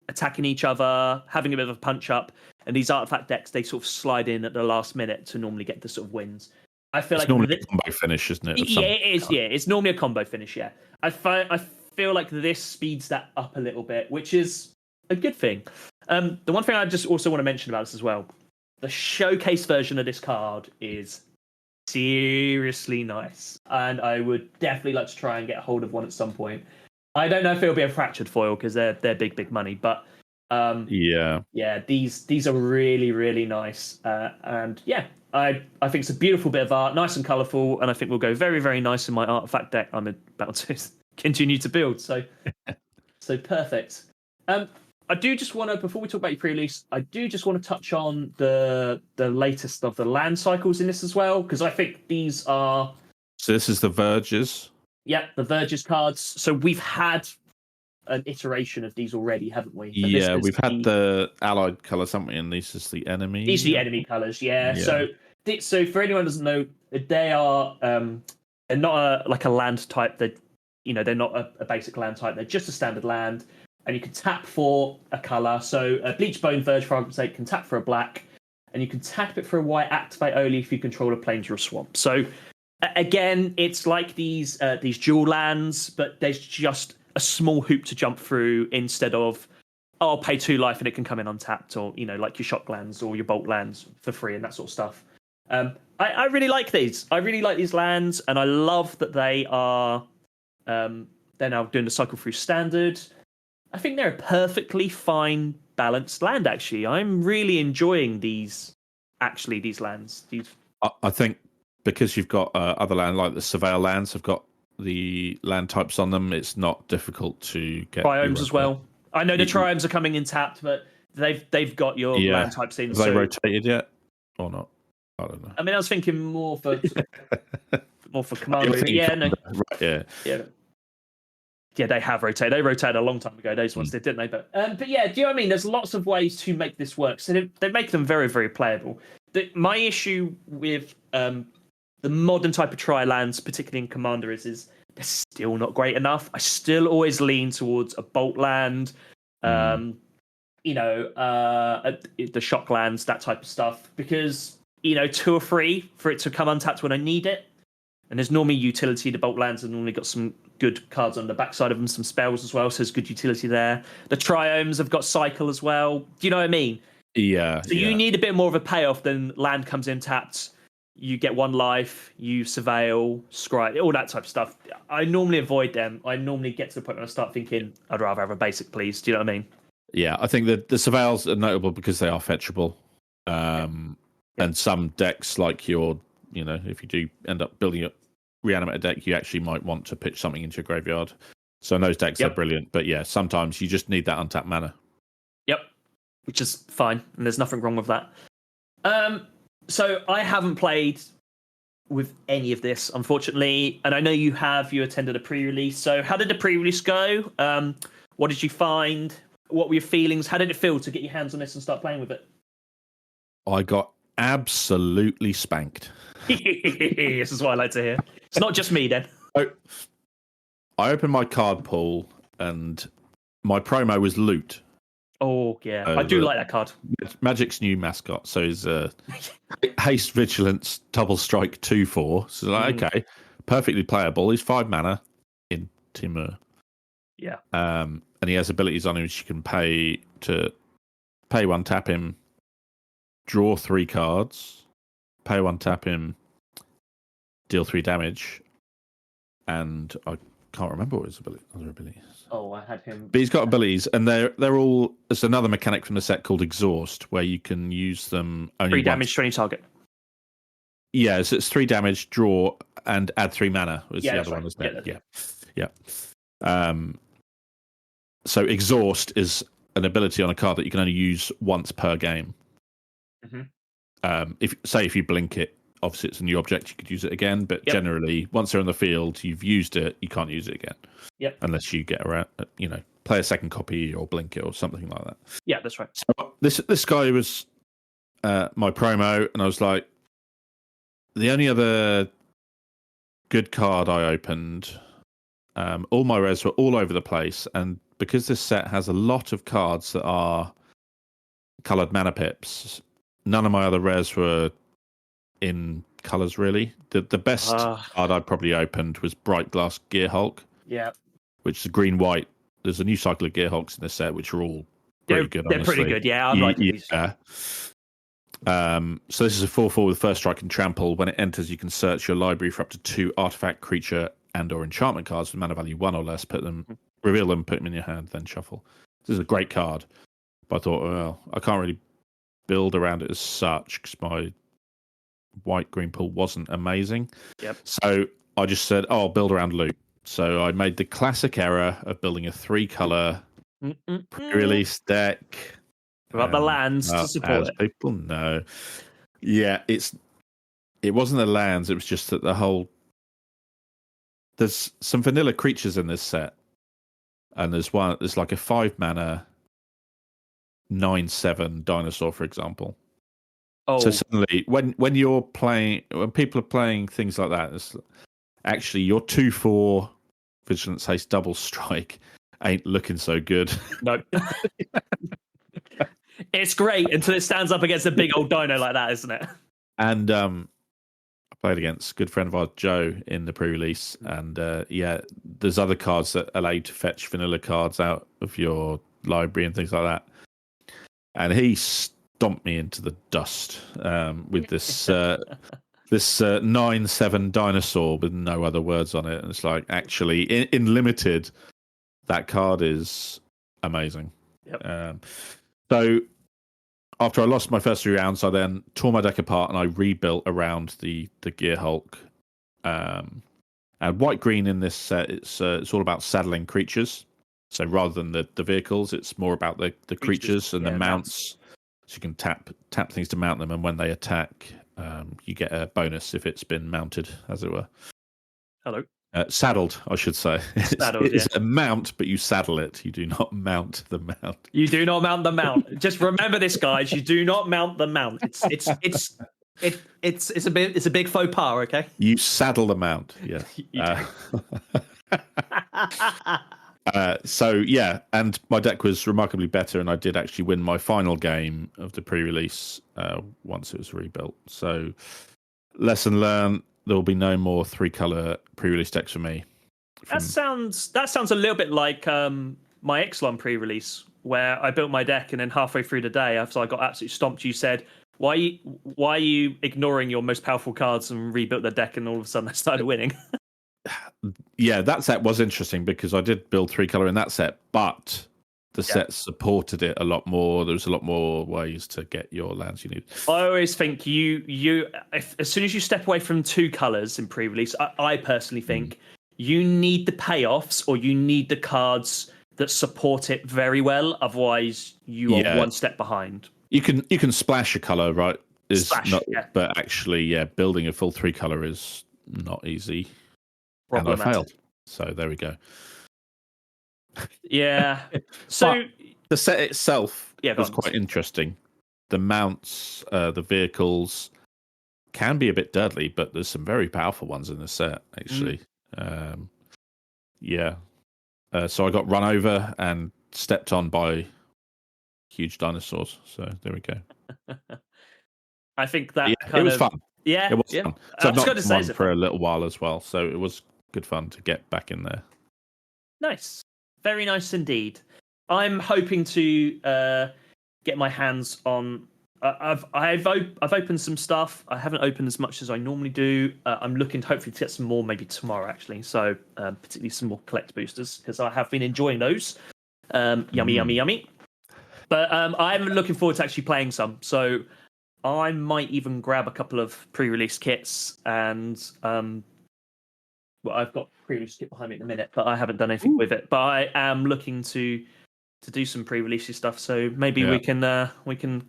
B: attacking each other, having a bit of a punch up, and these artifact decks, they sort of slide in at the last minute to normally get the sort of wins. I feel
A: it's
B: like
A: normally a combo finish, isn't it?
B: Yeah, it is. Yeah, it's normally a combo finish. Yeah, I feel like this speeds that up a little bit, which is a good thing. The one thing I just also want to mention about this as well, the showcase version of this card is seriously nice, and I would definitely like to try and get a hold of one at some point. I don't know if it'll be a fractured foil because they're big money, but these are really, really nice, and I think it's a beautiful bit of art, nice and colourful, and I think will go very, very nice in my artifact deck I'm about to continue to build. So perfect. I do just want to, before we talk about your pre-release, I do just want to touch on the latest of the land cycles in this as well, because I think these are...
A: So this is the Verges?
B: Yeah, the Verges cards. So we've had an iteration of these already, haven't we?
A: Yeah, we've had the allied colours, haven't we? And these is the enemy.
B: These are the enemy colours, yeah. So for anyone who doesn't know, they are they're not a land type. They're not a basic land type. They're just a standard land. and you can tap for a colour. So Bleach Bone Verge, for argument's sake, can tap for a black, and you can tap it for a white, activate only if you control a plains or a swamp. So again, it's like these dual lands, but there's just a small hoop to jump through instead of, oh, I'll pay 2 life and it can come in untapped, or like your shock lands or your bolt lands for free and that sort of stuff. I really like these. I really like these lands, and I love that they are they're now doing the cycle through standard. I think they're a perfectly fine balanced land. Actually, I'm really enjoying these lands.
A: I think because you've got other land like the Surveil lands have got the land types on them, it's not difficult to get
B: triomes as well. I know the triomes are coming in tapped, but they've got your land types in.
A: Have they rotated yet or not? I don't know.
B: I mean, I was thinking more for Commander. Yeah, they have rotated. They rotated a long time ago. Those ones did, didn't they? But yeah, do you know what I mean? There's lots of ways to make this work. So they make them very, very playable. My issue with the modern type of tri-lands, particularly in Commander, is they're still not great enough. I still always lean towards a bolt land, the shock lands, that type of stuff, because 2 or 3 for it to come untapped when I need it. And there's normally utility. The bolt lands have normally got some good cards on the backside of them, some spells as well, so there's good utility there. The triomes have got cycle as well. Do you know what I mean?
A: Yeah.
B: So you need a bit more of a payoff than land comes in tapped, you get 1 life, you surveil, scry, all that type of stuff. I normally avoid them. I normally get to the point when I start thinking, I'd rather have a basic, please. Do you know what I mean?
A: Yeah, I think that the surveils are notable because they are fetchable. And some decks, like if you do end up building a reanimated deck, you actually might want to pitch something into your graveyard. So in those decks, they're brilliant. But yeah, sometimes you just need that untapped mana.
B: Yep, which is fine, and there's nothing wrong with that. So I haven't played with any of this, unfortunately, and I know you have. You attended a pre-release. So how did the pre-release go? What did you find? What were your feelings? How did it feel to get your hands on this and start playing with it?
A: I got absolutely spanked.
B: This is what I like to hear. It's not just me then.
A: I opened my card pool and my promo was Loot.
B: Oh yeah, I do like that card.
A: Magic's new mascot, so he's Haste, Vigilance, Double Strike, 2/4. So okay, perfectly playable. He's 5 mana in Timur.
B: Yeah.
A: And he has abilities on him which you can pay 1, tap him, draw 3 cards, pay 1, tap him, deal 3 damage, and I can't remember what his other abilities.
B: Oh, I had him.
A: But he's got abilities, and they're all. There's another mechanic from the set called Exhaust, where you can use them only
B: 3 damage to any target.
A: Yeah, so it's 3 damage, draw, and add 3 mana. Was the other one, isn't it? Yeah. So Exhaust is an ability on a card that you can only use once per game. If you blink it, obviously it's a new object, you could use it again, but generally once they're on the field, you've used it, you can't use it again. Unless you get around, play a second copy or blink it or something like that.
B: Yeah, that's right.
A: So this guy was my promo, and I was like, the only other good card I opened, all my res were all over the place, and because this set has a lot of cards that are coloured mana pips, none of my other res were in colours really. The best card I probably opened was Bright Glass Gearhulk.
B: Yeah.
A: Which is green-white. There's a new cycle of Gearhulks in this set, which are all pretty good,
B: They're pretty good, yeah. I like these.
A: Yeah. So this is a 4/4 with first strike and trample. When it enters, you can search your library for up to 2 artifact, creature, and or enchantment cards with mana value 1 or less. Reveal them, put them in your hand, then shuffle. This is a great card. But I thought, well, I can't really build around it as such because my white-green pool wasn't amazing.
B: Yep.
A: So I just said, I'll build around Loot. So I made the classic error of building a 3-color pre-release deck.
B: Without the lands to support it.
A: People know. Yeah, it wasn't the lands, it was just that there's some vanilla creatures in this set. And there's like a 5-mana 9/7 dinosaur, for example.
B: Oh.
A: So suddenly when people are playing things like that, it's actually your 2/4 Vigilance Haste Double Strike ain't looking so good.
B: No. It's great until it stands up against a big old dino like that, isn't it?
A: And I played against a good friend of ours, Joe, in the pre-release, and there's other cards that allow you to fetch vanilla cards out of your library and things like that. And he stomped me into the dust with this this 9/7 dinosaur with no other words on it. And it's like, actually, in limited, that card is amazing.
B: Yep.
A: So after I lost my first 3 rounds, I then tore my deck apart and I rebuilt around the Gear Hulk. And white green in this set, it's all about saddling creatures. So rather than the vehicles, it's more about the creatures and the mounts. So you can tap things to mount them, and when they attack, you get a bonus if it's been mounted, as it were.
B: Hello.
A: Saddled, I should say. It's a mount, but you saddle it. You do not mount the mount.
B: You do not mount the mount. Just remember this, guys. You do not mount the mount. It's a big faux pas. Okay.
A: You saddle the mount. Yes. So yeah, and my deck was remarkably better, and I did actually win my final game of the pre-release once it was rebuilt. So lesson learned. There will be no more 3-color pre-release decks for me.
B: That sounds a little bit like my Ixalan pre-release, where I built my deck and then halfway through the day, after I got absolutely stomped, you said, "Why are you ignoring your most powerful cards?" and rebuilt the deck, and all of a sudden I started winning.
A: Yeah, that set was interesting because I did build 3-color in that set, but the set supported it a lot more. There's a lot more ways to get your lands you need.
B: I always think as soon as you step away from 2 colors in pre-release, I personally think you need the payoffs or you need the cards that support it very well. Otherwise, you are one step behind.
A: You can splash a color, right? But actually, building a full 3-color is not easy. And I failed. So there we go.
B: Yeah. So
A: but the set itself was quite interesting. The mounts, the vehicles can be a bit deadly, but there's some very powerful ones in the set, actually. So I got run over and stepped on by huge dinosaurs. So there we go.
B: I think that
A: it was fun.
B: Yeah,
A: it was fun. So I've not done one for a little while as well. So it was good fun to get back in there.
B: Nice. Very nice indeed. I'm hoping to get my hands on. I've opened some stuff. I haven't opened as much as I normally do. I'm looking hopefully to get some more maybe tomorrow actually. So particularly some more collect boosters because I have been enjoying those. Yummy. But I'm looking forward to actually playing some. So I might even grab a couple of pre-release kits and I've got pre-release kit behind me in a minute, but I haven't done anything with it. But I am looking to do some pre-release stuff, so maybe we can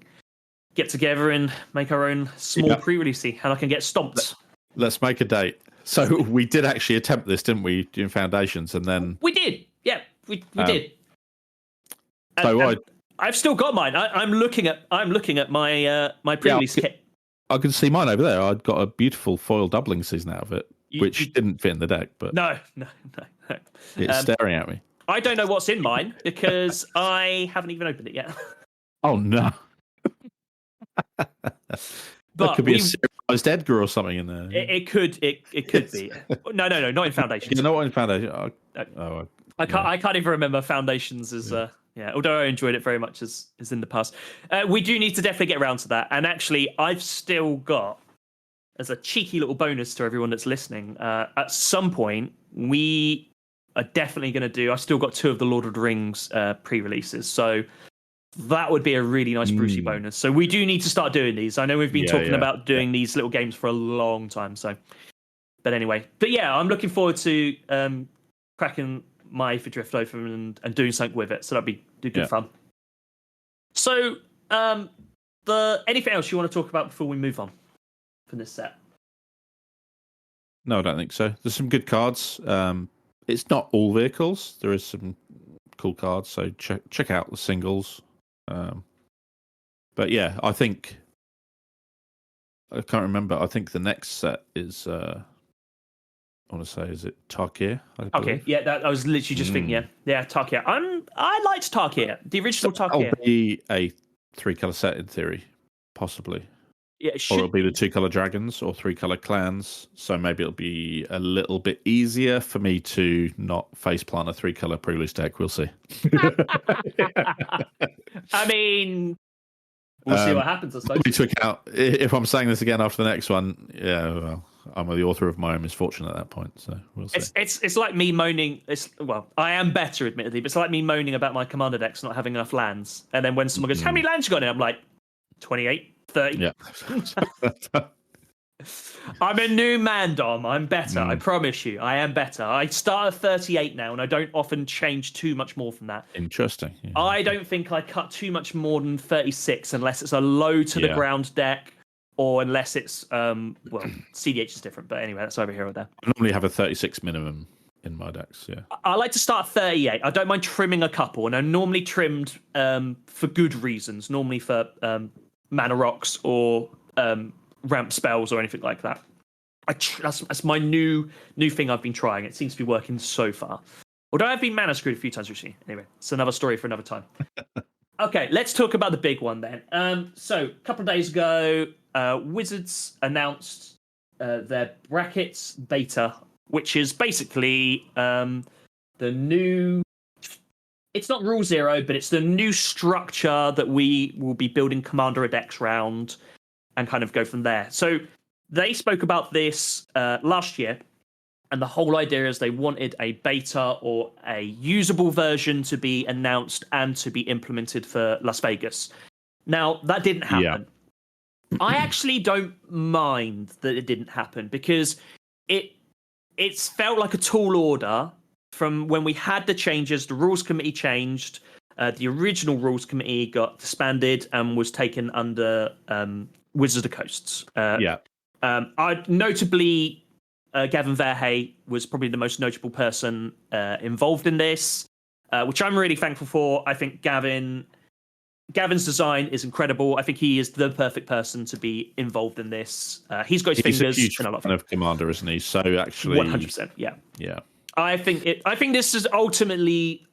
B: get together and make our own small pre-release, and I can get stomped.
A: Let's make a date. So we did actually attempt this, didn't we, doing Foundations, and then
B: we did. Yeah, we did.
A: So
B: I've still got mine. I'm looking at my my pre-release kit.
A: I can see mine over there. I'd got a beautiful foil doubling season out of it. Which didn't fit in the deck, but
B: no.
A: It's staring at me.
B: I don't know what's in mine because I haven't even opened it yet.
A: Oh no! There could be a serialized Edgar or something in there.
B: It could be. No, not in Foundations.
A: You know what in Foundations?
B: I can't even remember Foundations as although I enjoyed it very much as in the past. We do need to definitely get around to that. And actually, I've still got, as a cheeky little bonus to everyone that's listening, at some point, we are definitely going to do... I've still got 2 of the Lord of the Rings pre-releases, so that would be a really nice Brucey bonus. So we do need to start doing these. I know we've been talking about doing these little games for a long time, so... But anyway. But yeah, I'm looking forward to cracking my Aetherdrift open and doing something with it, so that'd be good fun. So, anything else you want to talk about before we move on from this set?
A: No, I don't think so. There's some good cards. It's not all vehicles. There is some cool cards, so check out the singles. But yeah, I think I can't remember. I think the next set is I want to say, is it Tarkir?
B: Okay, yeah, I was literally just thinking, yeah, Tarkir. I liked Tarkir, the original Tarkir.
A: That'll be a 3-color set in theory, possibly.
B: Yeah,
A: Or it'll be the 2-color dragons or 3-color clans. So maybe it'll be a little bit easier for me to not faceplant a 3-color pre-release deck. We'll see.
B: I mean, we'll see what happens, I suppose.
A: If I'm saying this again after the next one, yeah, well, I'm the author of my own misfortune at that point, so we'll see.
B: It's like me moaning. I am better, admittedly, but it's like me moaning about my commander decks not having enough lands. And then when someone goes, "How many lands you got in?" I'm like, 28, 30.
A: Yeah.
B: I'm a new man, Dom. I'm better. I promise you, I am better. I start at 38 now, and I don't often change too much more from that. Interesting. Yeah. I don't think I cut too much more than 36 unless it's a low to the ground deck, or unless it's CDH is different. But anyway, that's over here or there.
A: I normally have a 36 minimum in my decks. Yeah.
B: I like to start at 38. I don't mind trimming a couple, and I'm normally trimmed for good reasons. Normally for mana rocks or ramp spells or anything like that. That's my new thing I've been trying. It seems to be working so far. Although I've been mana screwed a few times recently. Anyway, it's another story for another time. Okay, let's talk about the big one then. So a couple of days ago, Wizards announced their brackets beta, which is basically the new... It's not Rule Zero, but it's the new structure that we will be building Commander decks round and kind of go from there. So they spoke about this last year, and the whole idea is they wanted a beta or a usable version to be announced and to be implemented for Las Vegas. Now, that didn't happen. Yeah. I actually don't mind that it didn't happen because it's felt like a tall order from when we had the changes. The rules committee changed. The original rules committee got disbanded and was taken under Wizards of the Coasts. Notably, Gavin Verhey was probably the most notable person involved in this, which I'm really thankful for. I think Gavin's design is incredible. I think he is the perfect person to be involved in this. He's got his fingers
A: a huge
B: in a lot
A: fan of Commander, isn't he? So actually,
B: 100%. Yeah. I think this is ultimately.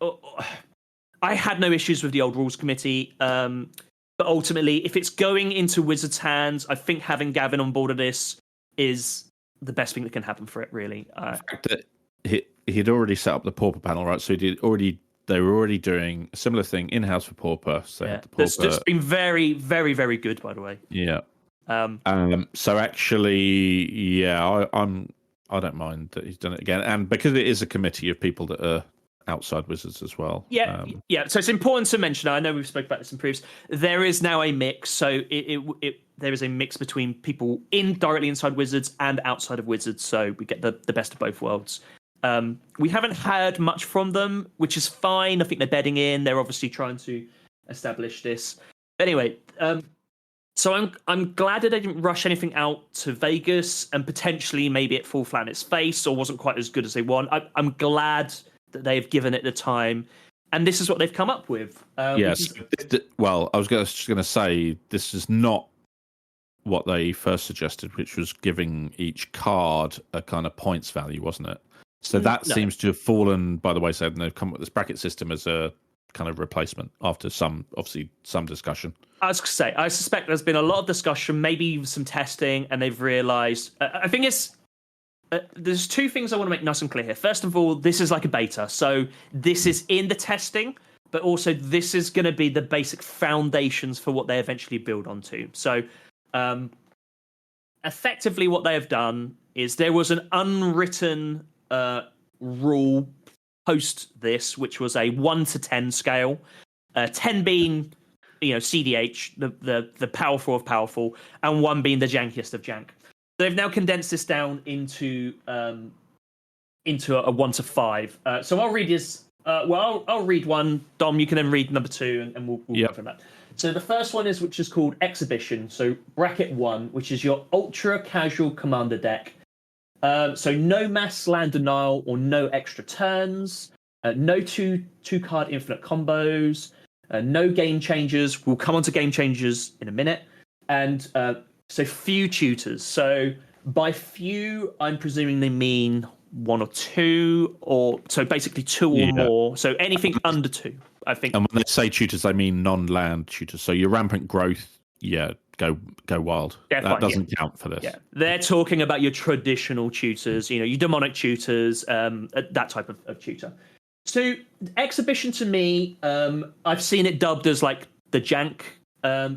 B: I had no issues with the old rules committee, but ultimately, if it's going into Wizards' hands, I think having Gavin on board of this is the best thing that can happen for it. Really, the
A: fact that he'd already set up the Pauper panel, right? So they were already doing a similar thing in-house for Pauper. So
B: it's been very, very, very good, by the way.
A: Yeah. So actually, yeah, I don't mind that he's done it again, and because it is a committee of people that are outside Wizards as well.
B: Yeah. So it's important to mention. I know we've spoken about this in previous. There is now a mix. So there is a mix between people directly inside Wizards and outside of Wizards. So we get the best of both worlds. We haven't heard much from them, which is fine. I think they're bedding in. They're obviously trying to establish this. Anyway, so I'm glad that they didn't rush anything out to Vegas and potentially maybe it fall flat on its face or wasn't quite as good as they want. I'm glad that they've given it the time, and this is what they've come up with.
A: Yes. Well, I was just going to say this is not what they first suggested, which was giving each card a kind of points value, wasn't it? So that seems to have fallen by the wayside, and they've come up with this bracket system as a kind of replacement after some discussion.
B: I was going to say, I suspect there's been a lot of discussion, maybe some testing, and they've realised. I think it's. There's two things I want to make nice and clear here. First of all, this is like a beta, so this is in the testing, but also this is going to be the basic foundations for what they eventually build onto. So, effectively, what they have done is there was an unwritten rule post this, which was a 1 to 10 scale, 10 being CDH, the powerful of powerful, and 1 being the jankiest of jank. They've now condensed this down into a 1 to 5. So I'll read this. I'll read one. Dom, you can then read number 2, and we'll go from that. So the first one which is called Exhibition. So bracket 1, which is your ultra casual commander deck. So no mass land denial or no extra turns. No two card infinite combos. No game changers. We'll come on to game changers in a minute. And so few tutors. So by few, I'm presuming they mean 1 or 2, or so basically 2 or more. So anything under 2, I think.
A: And when they say tutors, they mean non-land tutors. So your rampant growth, go wild. That doesn't count for this.
B: Yeah, they're talking about your traditional tutors, your demonic tutors, that type of tutor. So exhibition to me, I've seen it dubbed as like the jank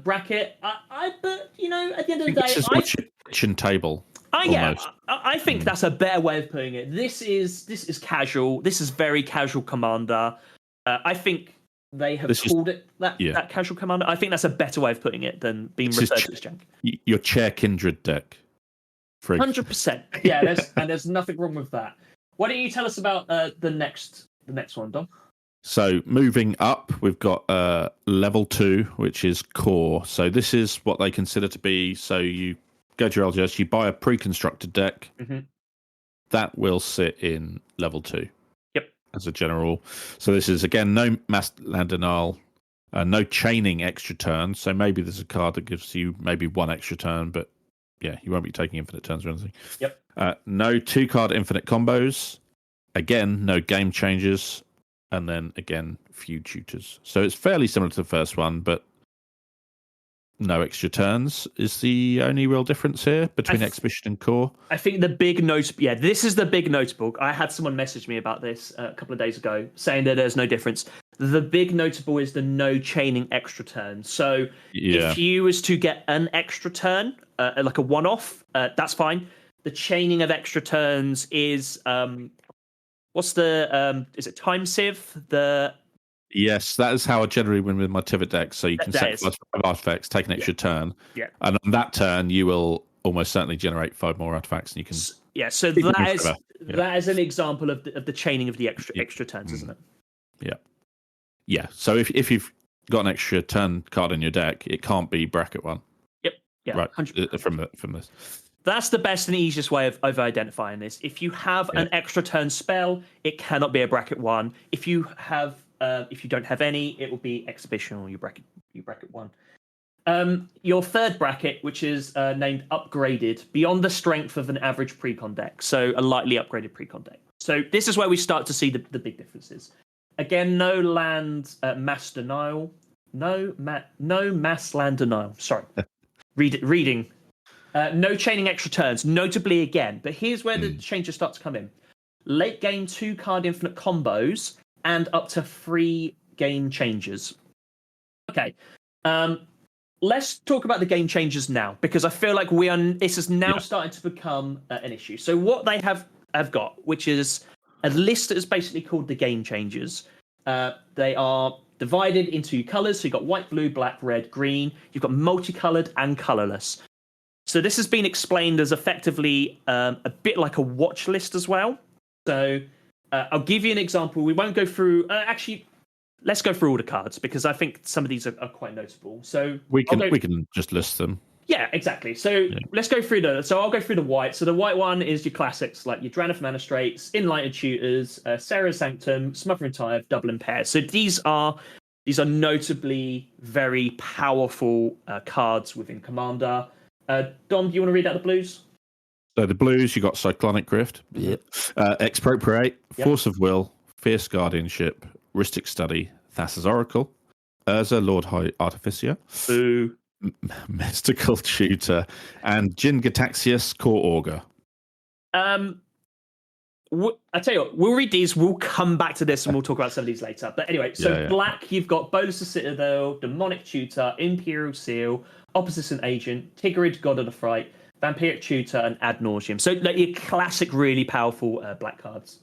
B: bracket. But at the end of the day,
A: this is what your kitchen table.
B: I think that's a better way of putting it. This is casual. This is very casual Commander. I think they have called it that casual Commander. I think that's a better way of putting it than being referred to as jank.
A: Your chair kindred deck.
B: 100%. Yeah, there's nothing wrong with that. Why don't you tell us about the next one, Dom?
A: So moving up, we've got level 2, which is core. So this is what they consider to be. So you go to your LGS, you buy a pre-constructed deck.
B: Mm-hmm.
A: That will sit in level 2.
B: Yep.
A: As a general. So this is, again, no mass land denial, no chaining extra turn. So maybe there's a card that gives you maybe 1 extra turn, but you won't be taking infinite turns or anything.
B: Yep.
A: No 2-card infinite combos. Again, no game changes. And then, again, few tutors. So it's fairly similar to the first one, but no extra turns is the only real difference here between Exhibition and Core.
B: I think the big note... Yeah, this is the big notable. I had someone message me about this a couple of days ago, saying that there's no difference. The big notable is the no chaining extra turn. So if you was to get an extra turn, like a one-off, that's fine. The chaining of extra turns is... what's the is it time sieve?
A: Yes, that is how I generally win with my Tivit deck. So you can sacrifice 5 artifacts, take an extra turn, and on that turn you will almost certainly generate 5 more artifacts, and you can.
B: So that is an example of the chaining of the extra turns, isn't it?
A: Yeah. So if you've got an extra turn card in your deck, it can't be bracket 1.
B: Yep. Yeah.
A: Right. 100%. From this.
B: That's the best and easiest way of identifying this. If you have an extra turn spell, it cannot be a bracket 1. If you don't have any, it will be exhibition or you bracket 1. Your third bracket, which is named upgraded, beyond the strength of an average precon deck, so a lightly upgraded precon deck. So this is where we start to see the big differences. Again, no land mass denial, no mass land denial. Sorry, reading. No chaining extra turns, notably again. But here's where the changes start to come in. Late game 2-card infinite combos and up to 3 game changes. Okay. Let's talk about the game changes now, because I feel like this is now starting to become an issue. So what they have got, which is a list that is basically called the game changes. They are divided into colours. So you've got white, blue, black, red, green. You've got multicoloured and colourless. So this has been explained as effectively a bit like a watch list as well. So I'll give you an example. We won't go through... actually, let's go through all the cards, because I think some of these are quite notable. So
A: we can just list them.
B: Yeah, exactly. So let's go through So I'll go through the white. So the white one is your classics, like your Drannith Magistrates, Enlightened Tutors, Sarah's Sanctum, Smothering Tithe, Double Impair. So these are notably very powerful cards within Commander. Dom, do you want to read out the blues?
A: So the blues, you got Cyclonic Grift, Expropriate, Force of Will, Fierce Guardianship, Rhystic Study, Thassa's Oracle, Urza, Lord High Artificer,
B: Boo.
A: Mystical Tutor, and Jin Gataxius, Core Augur.
B: I tell you what, we'll read these, we'll come back to this, and we'll talk about some of these later. But anyway, black, you've got Bolus the Citadel, Demonic Tutor, Imperial Seal, Opposition Agent, Tigrid, God of the Fright, Vampiric Tutor, and Ad Nauseam. So like your classic, really powerful black cards.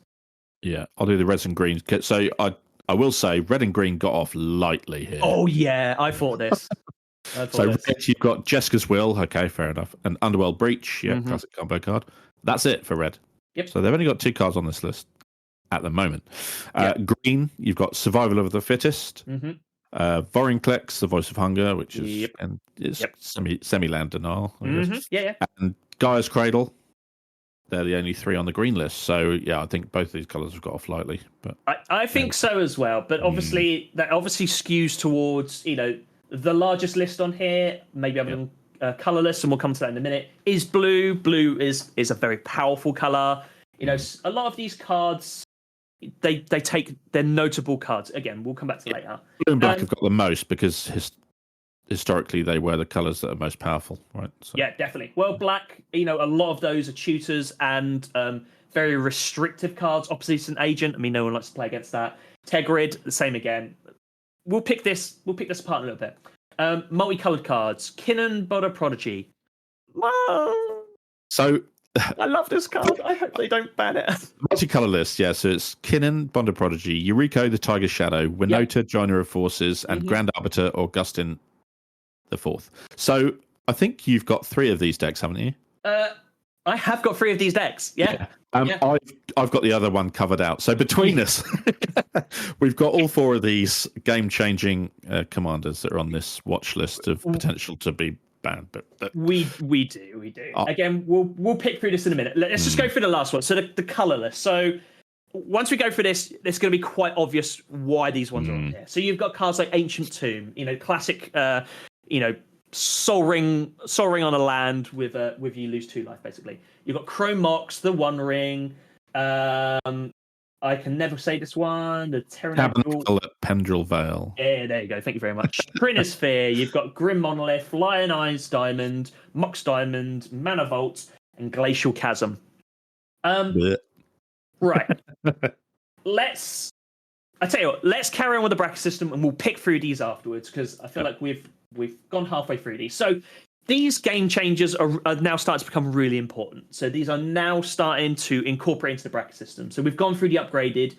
B: Yeah,
A: I'll do the reds and greens. So I will say, red and green got off lightly here.
B: Oh yeah, I thought this.
A: Red, you've got Jessica's Will. Okay, fair enough. And Underworld Breach. Yeah, classic combo card. That's it for red.
B: Yep.
A: So they've only got 2 cards on this list at the moment. Green, you've got Survival of the Fittest. Vorinclex, the Voice of Hunger, which is semi-land denial. And Gaia's Cradle. They're the only 3 on the green list. So yeah, I think both of these colours have got off lightly. But
B: I think so as well. But obviously that skews towards the largest list on here. Maybe having colourless, and we'll come to that in a minute. Is blue. Blue is a very powerful colour. A lot of these cards, they're notable cards. Again, we'll come back to later.
A: Blue and black have got the most because historically they were the colours that are most powerful, right? So.
B: Yeah, definitely. Well, black, a lot of those are tutors and very restrictive cards. Opposition Agent. I mean, no one likes to play against that. Tegrid, the same again. We'll pick this apart a little bit. Multicolored cards. Kinnan Bodder Prodigy.
A: So
B: I love this card. I hope they don't ban it.
A: Multicolour list, yeah. So it's Kinnan, Bond of Prodigy, Yuriko, the Tiger Shadow, Winota, Joiner of Forces, and Grand Arbiter, Augustin the Fourth. So I think you've got 3 of these decks, haven't you?
B: I have got 3 of these decks. Yeah.
A: I've got the other one covered out. So between us, we've got all 4 of these game-changing commanders that are on this watch list of potential to be banned. But
B: we do. Again, we'll pick through this in a minute. Let's just go through the last one. So the color list. So once we go through this, it's going to be quite obvious why these ones are on here. So you've got cards like Ancient Tomb, classic, Soul Ring on a land with you lose 2 life, basically. You've got Chrome Mox, the One Ring. I can never say this one. The
A: Tabernacle at Pendril Vale.
B: Yeah, there you go. Thank you very much. Trinisphere. You've got Grim Monolith, Lionized Diamond, Mox Diamond, Mana Vault, and Glacial Chasm. Right. Let's carry on with the bracket system, and we'll pick through these afterwards because I feel like we've gone halfway through these. So these game changers are now starting to become really important. So these are now starting to incorporate into the bracket system. So we've gone through the upgraded.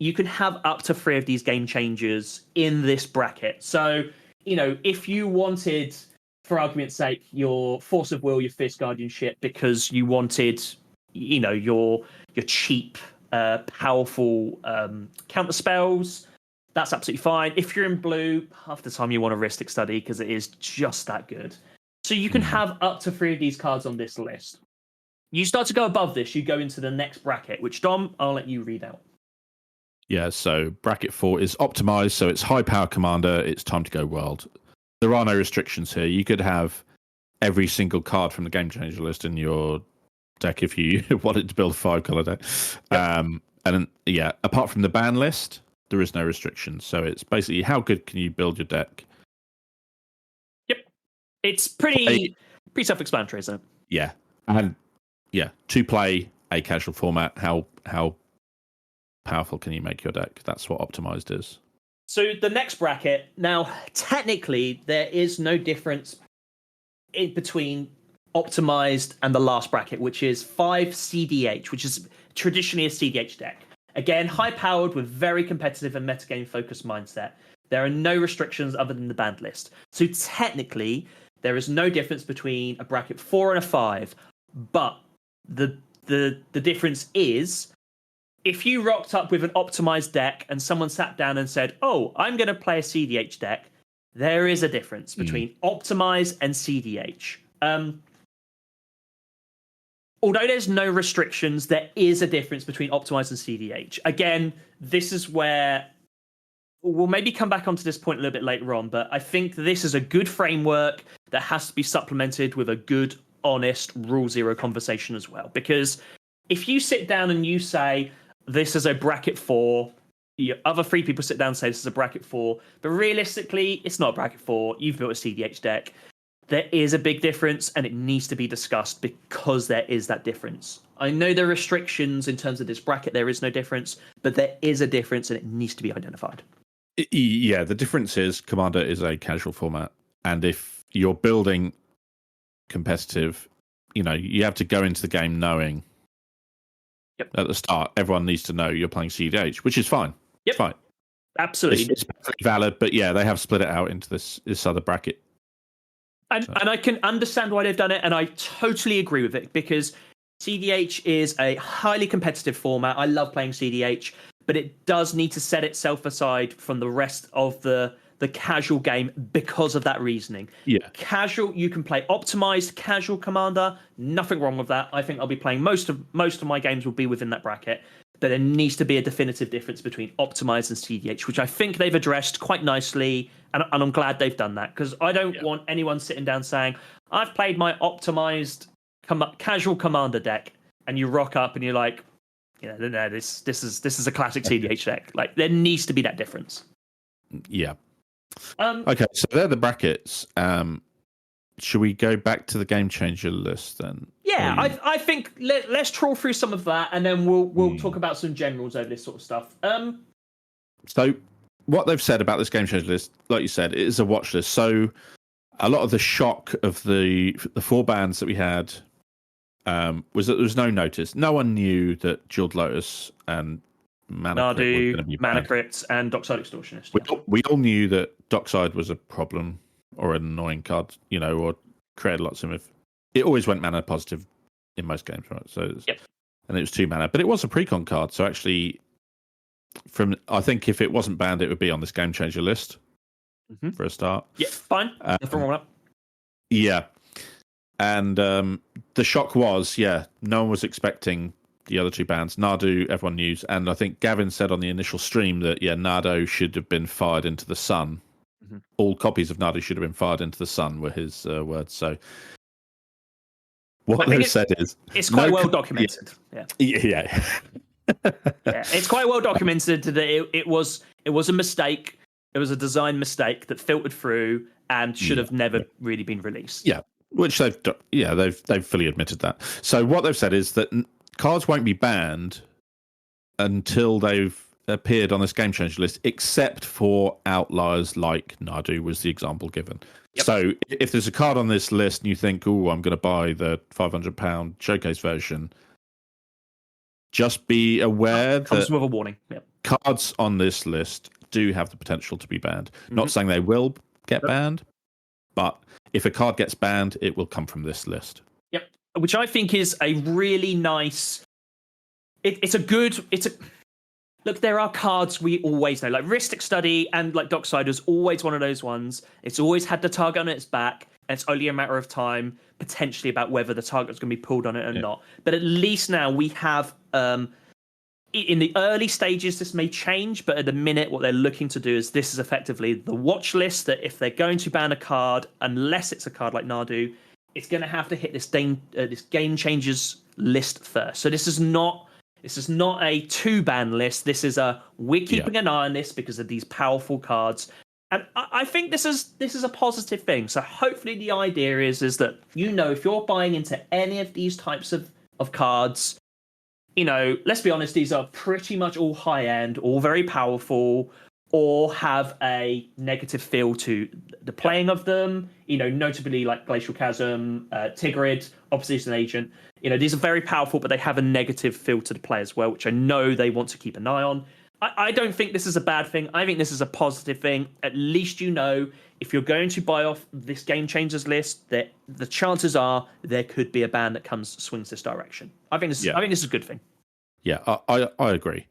B: You can have up to 3 of these game changers in this bracket. So, if you wanted, for argument's sake, your Force of Will, your Fierce Guardianship, because you wanted, your cheap, powerful counter spells, that's absolutely fine. If you're in blue, half the time you want a Ristic Study because it is just that good. So you can have up to 3 of these cards on this list. You start to go above this, you go into the next bracket, which, Dom, I'll let you read out.
A: Yeah, so bracket 4 is optimized, so it's high power commander, it's time to go world. There are no restrictions here. You could have every single card from the game changer list in your deck if you wanted to build a 5-color deck. Yep. Apart from the ban list, there is no restrictions. So it's basically how good can you build your deck?
B: It's pretty self-explanatory, isn't it?
A: Yeah. And to play a casual format, how powerful can you make your deck? That's what optimized is.
B: So the next bracket, now technically there is no difference in between optimized and the last bracket, which is 5 CDH, which is traditionally a CDH deck. Again, high powered with very competitive and metagame focused mindset. There are no restrictions other than the banned list. So technically, there is no difference between a bracket 4 and a 5. But the difference is, if you rocked up with an optimized deck and someone sat down and said, "Oh, I'm going to play a CDH deck," there is a difference between optimized and CDH. Although there's no restrictions, there is a difference between optimized and CDH. Again, this is where we'll maybe come back onto this point a little bit later on, but I think this is a good framework that has to be supplemented with a good, honest Rule Zero conversation as well. Because if you sit down and you say, this is a bracket 4, other 3 people sit down and say this is a bracket 4, but realistically, it's not a bracket 4. You've built a CDH deck. There is a big difference, and it needs to be discussed because there is that difference. I know there are restrictions in terms of this bracket. There is no difference, but there is a difference, and it needs to be identified.
A: Yeah, the difference is Commander is a casual format, and if you're building competitive, you have to go into the game knowing at the start, everyone needs to know you're playing CDH, which is fine.
B: Yep.
A: It's fine.
B: Absolutely.
A: It's perfectly valid, but yeah, they have split it out into this other bracket.
B: And I can understand why they've done it, and I totally agree with it, because CDH is a highly competitive format. I love playing CDH, but it does need to set itself aside from the rest of the casual game because of that reasoning.
A: Yeah.
B: Casual, you can play optimized casual commander. Nothing wrong with that. I think I'll be playing most of my games will be within that bracket. But there needs to be a definitive difference between optimized and CDH, which I think they've addressed quite nicely. And I'm glad they've done that, because I don't want anyone sitting down saying, I've played my optimized casual commander deck, and you rock up and you're like, no, this is a classic TDH deck. Like, there needs to be that difference.
A: Yeah. Okay, so they're the brackets. Should we go back to the game changer list then?
B: Yeah, I think let's trawl through some of that, and then we'll talk about some generals over this sort of stuff.
A: So what they've said about this game changer list, like you said, it is a watch list. So a lot of the shock of the 4 bans that we had was that there was no notice. No one knew that Jeweled Lotus and Mana Crypt were going to be banned.
B: Mana Crypt and Dockside Extortionist.
A: We all knew that Dockside was a problem or an annoying card, or created lots of. It always went mana positive in most games, right? So, and it was 2 mana, but it was a precon card. So actually, I think if it wasn't banned, it would be on this game changer list for a start.
B: Yeah, fine. Nothing wrong with that.
A: Yeah, and the shock was, no one was expecting the other 2 bans. Nardu, everyone knew, and I think Gavin said on the initial stream that Nardo should have been fired into the sun. All copies of Nardu should have been fired into the sun, were his words. So what they've said is
B: it's quite well documented.
A: Yeah.
B: It's quite well documented that it was a mistake. It was a design mistake that filtered through and should have never really been released.
A: Yeah, which they've fully admitted that. So what they've said is that cards won't be banned until they've appeared on this game changer list, except for outliers like Nardu was the example given. Yep. So if there's a card on this list and you think, I'm going to buy the £500 showcase version, just be aware
B: comes with a warning. Yep.
A: Cards on this list do have the potential to be banned. Not saying they will get banned, but if a card gets banned, it will come from this list.
B: Yep, which I think is a really nice. Look, there are cards we always know, like Ristic Study and like Dockside is always one of those ones. It's always had the target on its back, and it's only a matter of time, potentially, about whether the target's going to be pulled on it or not. But at least now we have, in the early stages, this may change, but at the minute, what they're looking to do is this is effectively the watch list that if they're going to ban a card, unless it's a card like Nardu, it's going to have to hit this game changers list first. So this is not a 2-ban list. This is we're keeping an eye on this because of these powerful cards. And I think this is a positive thing. So hopefully the idea is that, if you're buying into any of these types of cards, let's be honest, these are pretty much all high-end, all very powerful, or have a negative feel to the playing of them, notably like Glacial Chasm, Tigrid, Opposition Agent. These are very powerful, but they have a negative feel to the play as well, which I know they want to keep an eye on. I don't think this is a bad thing. I think this is a positive thing. At least if you're going to buy off this Game Changers list, that the chances are there could be a ban that swings this direction. I think this is a good thing.
A: Yeah, I agree.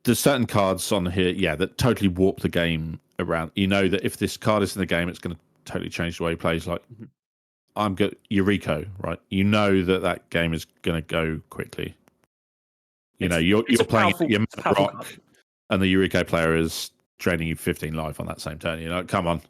A: There's certain cards on here, that totally warp the game around. That if this card is in the game, it's going to totally change the way he plays. Like, I'm good, Eureka, right? That game is going to go quickly. You're playing your rock, and the Eureka player is draining you 15 life on that same turn. Come on.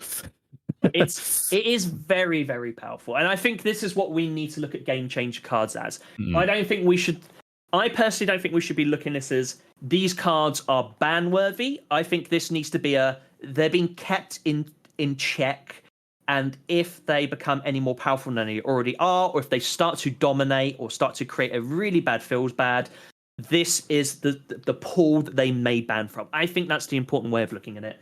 B: It is very, very powerful, and I think this is what we need to look at game changer cards as. I personally don't think we should be looking at this as these cards are ban worthy. I think this needs to be they're being kept in check, and if they become any more powerful than they already are, or if they start to dominate or start to create a really bad feels bad, this is the pool that they may ban from. I think that's the important way of looking at it.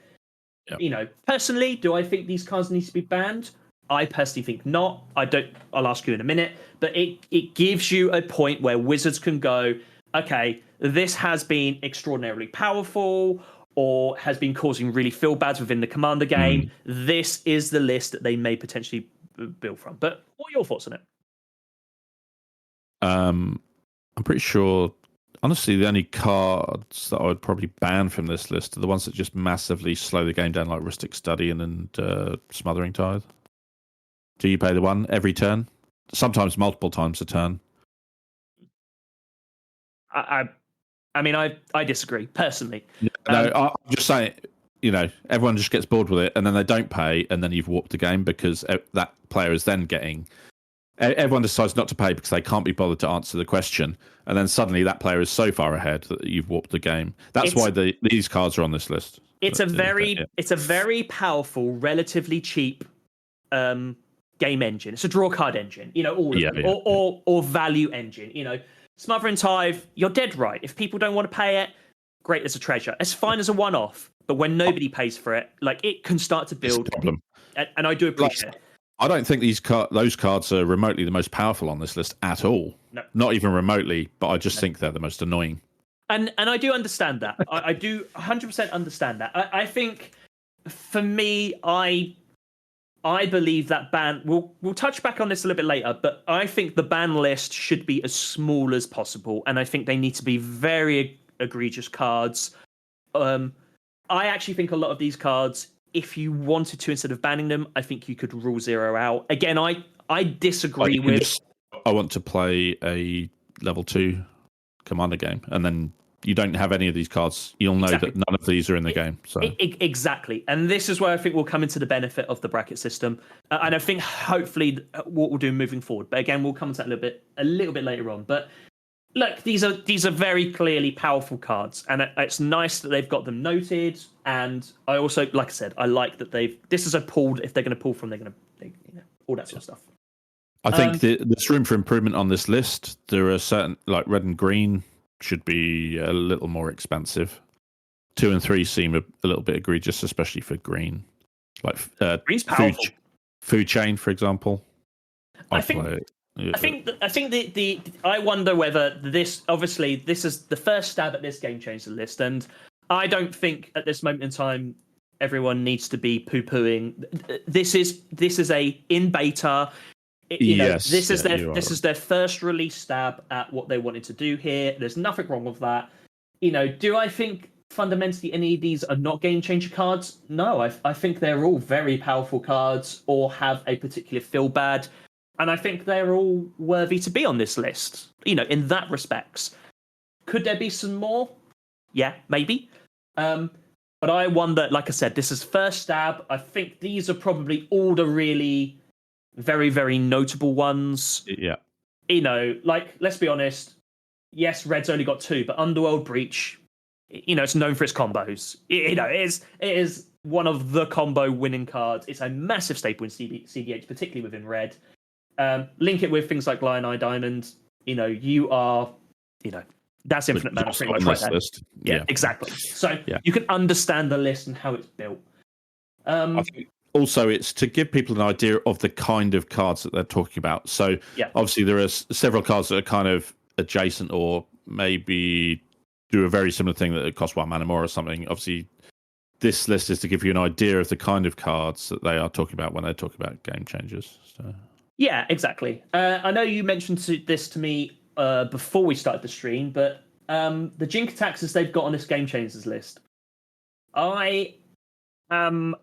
B: Yep. Personally, do I think these cards need to be banned? I personally think not. I'll ask you in a minute, but it gives you a point where Wizards can go, okay, this has been extraordinarily powerful or has been causing really feel bads within the Commander game. This is the list that they may potentially build from. But what are your thoughts on it?
A: I'm pretty sure, honestly, the only cards that I would probably ban from this list are the ones that just massively slow the game down, like Ristic Study and Smothering Tithe. Do you pay the one every turn? Sometimes multiple times a turn.
B: I disagree personally.
A: I'm just saying, everyone just gets bored with it, and then they don't pay, and then you've warped the game because that player is then getting everyone decides not to pay because they can't be bothered to answer the question, and then suddenly that player is so far ahead that you've warped the game. That's why these cards are on this list.
B: It's a very powerful, relatively cheap game engine. It's a draw card engine, all of them, or value engine. Smothering Tithe, you're dead right. If people don't want to pay it, great as a treasure. It's fine as a one-off, but when nobody pays for it, like it can start to build. And I do appreciate it.
A: I don't think those cards are remotely the most powerful on this list at all.
B: No.
A: Not even remotely, but I just think they're the most annoying.
B: And I do understand that. I do 100% understand that. I think, for me, I believe that ban... We'll touch back on this a little bit later, but I think the ban list should be as small as possible, and I think they need to be very egregious cards. I actually think a lot of these cards, if you wanted to, instead of banning them, I think you could rule 0 out. Again, I disagree with...
A: I want to play a level 2 commander game, and then you don't have any of these cards. You'll know that none of these are in the game. So
B: exactly. And this is where I think we'll come into the benefit of the bracket system. And I think hopefully what we'll do moving forward. But again, we'll come to that a little bit later on. But look, these are very clearly powerful cards, and it's nice that they've got them noted. And I also, like I said, I like that this is a pooled. If they're going to pull from, they're going to all that sort of stuff.
A: I think there's room for improvement on this list. There are certain, like red and green, should be a little more expensive. 2 and 3 seem a little bit egregious, especially for green. Like
B: Green's powerful.
A: Food chain, for example.
B: I wonder whether this is the first stab at this game changer list, and I don't think at this moment in time everyone needs to be poo-pooing. This is a in beta. This is their first release stab at what they wanted to do here. There's nothing wrong with that. Do I think fundamentally any of these are not game changer cards? No, I think they're all very powerful cards or have a particular feel bad, and I think they're all worthy to be on this list. In that respects, could there be some more? Yeah, maybe. But I wonder. Like I said, this is first stab. I think these are probably all the really very, very notable ones.
A: Yeah.
B: Let's be honest. Yes, Red's only got 2, but Underworld Breach, it's known for its combos. It is one of the combo winning cards. It's a massive staple in CDH, particularly within Red. Link it with things like Lion Eye Diamond. You are, that's infinite mana pretty much right there.
A: List.
B: Yeah, exactly. So you can understand the list and how it's built.
A: I think also, it's to give people an idea of the kind of cards that they're talking about. So, obviously, there are several cards that are kind of adjacent or maybe do a very similar thing that cost 1 mana more or something. Obviously, this list is to give you an idea of the kind of cards that they are talking about when they're talking about game changers. So.
B: Yeah, exactly. I know you mentioned this to me before we started the stream, but the Jink Taxes they've got on this game changers list, I am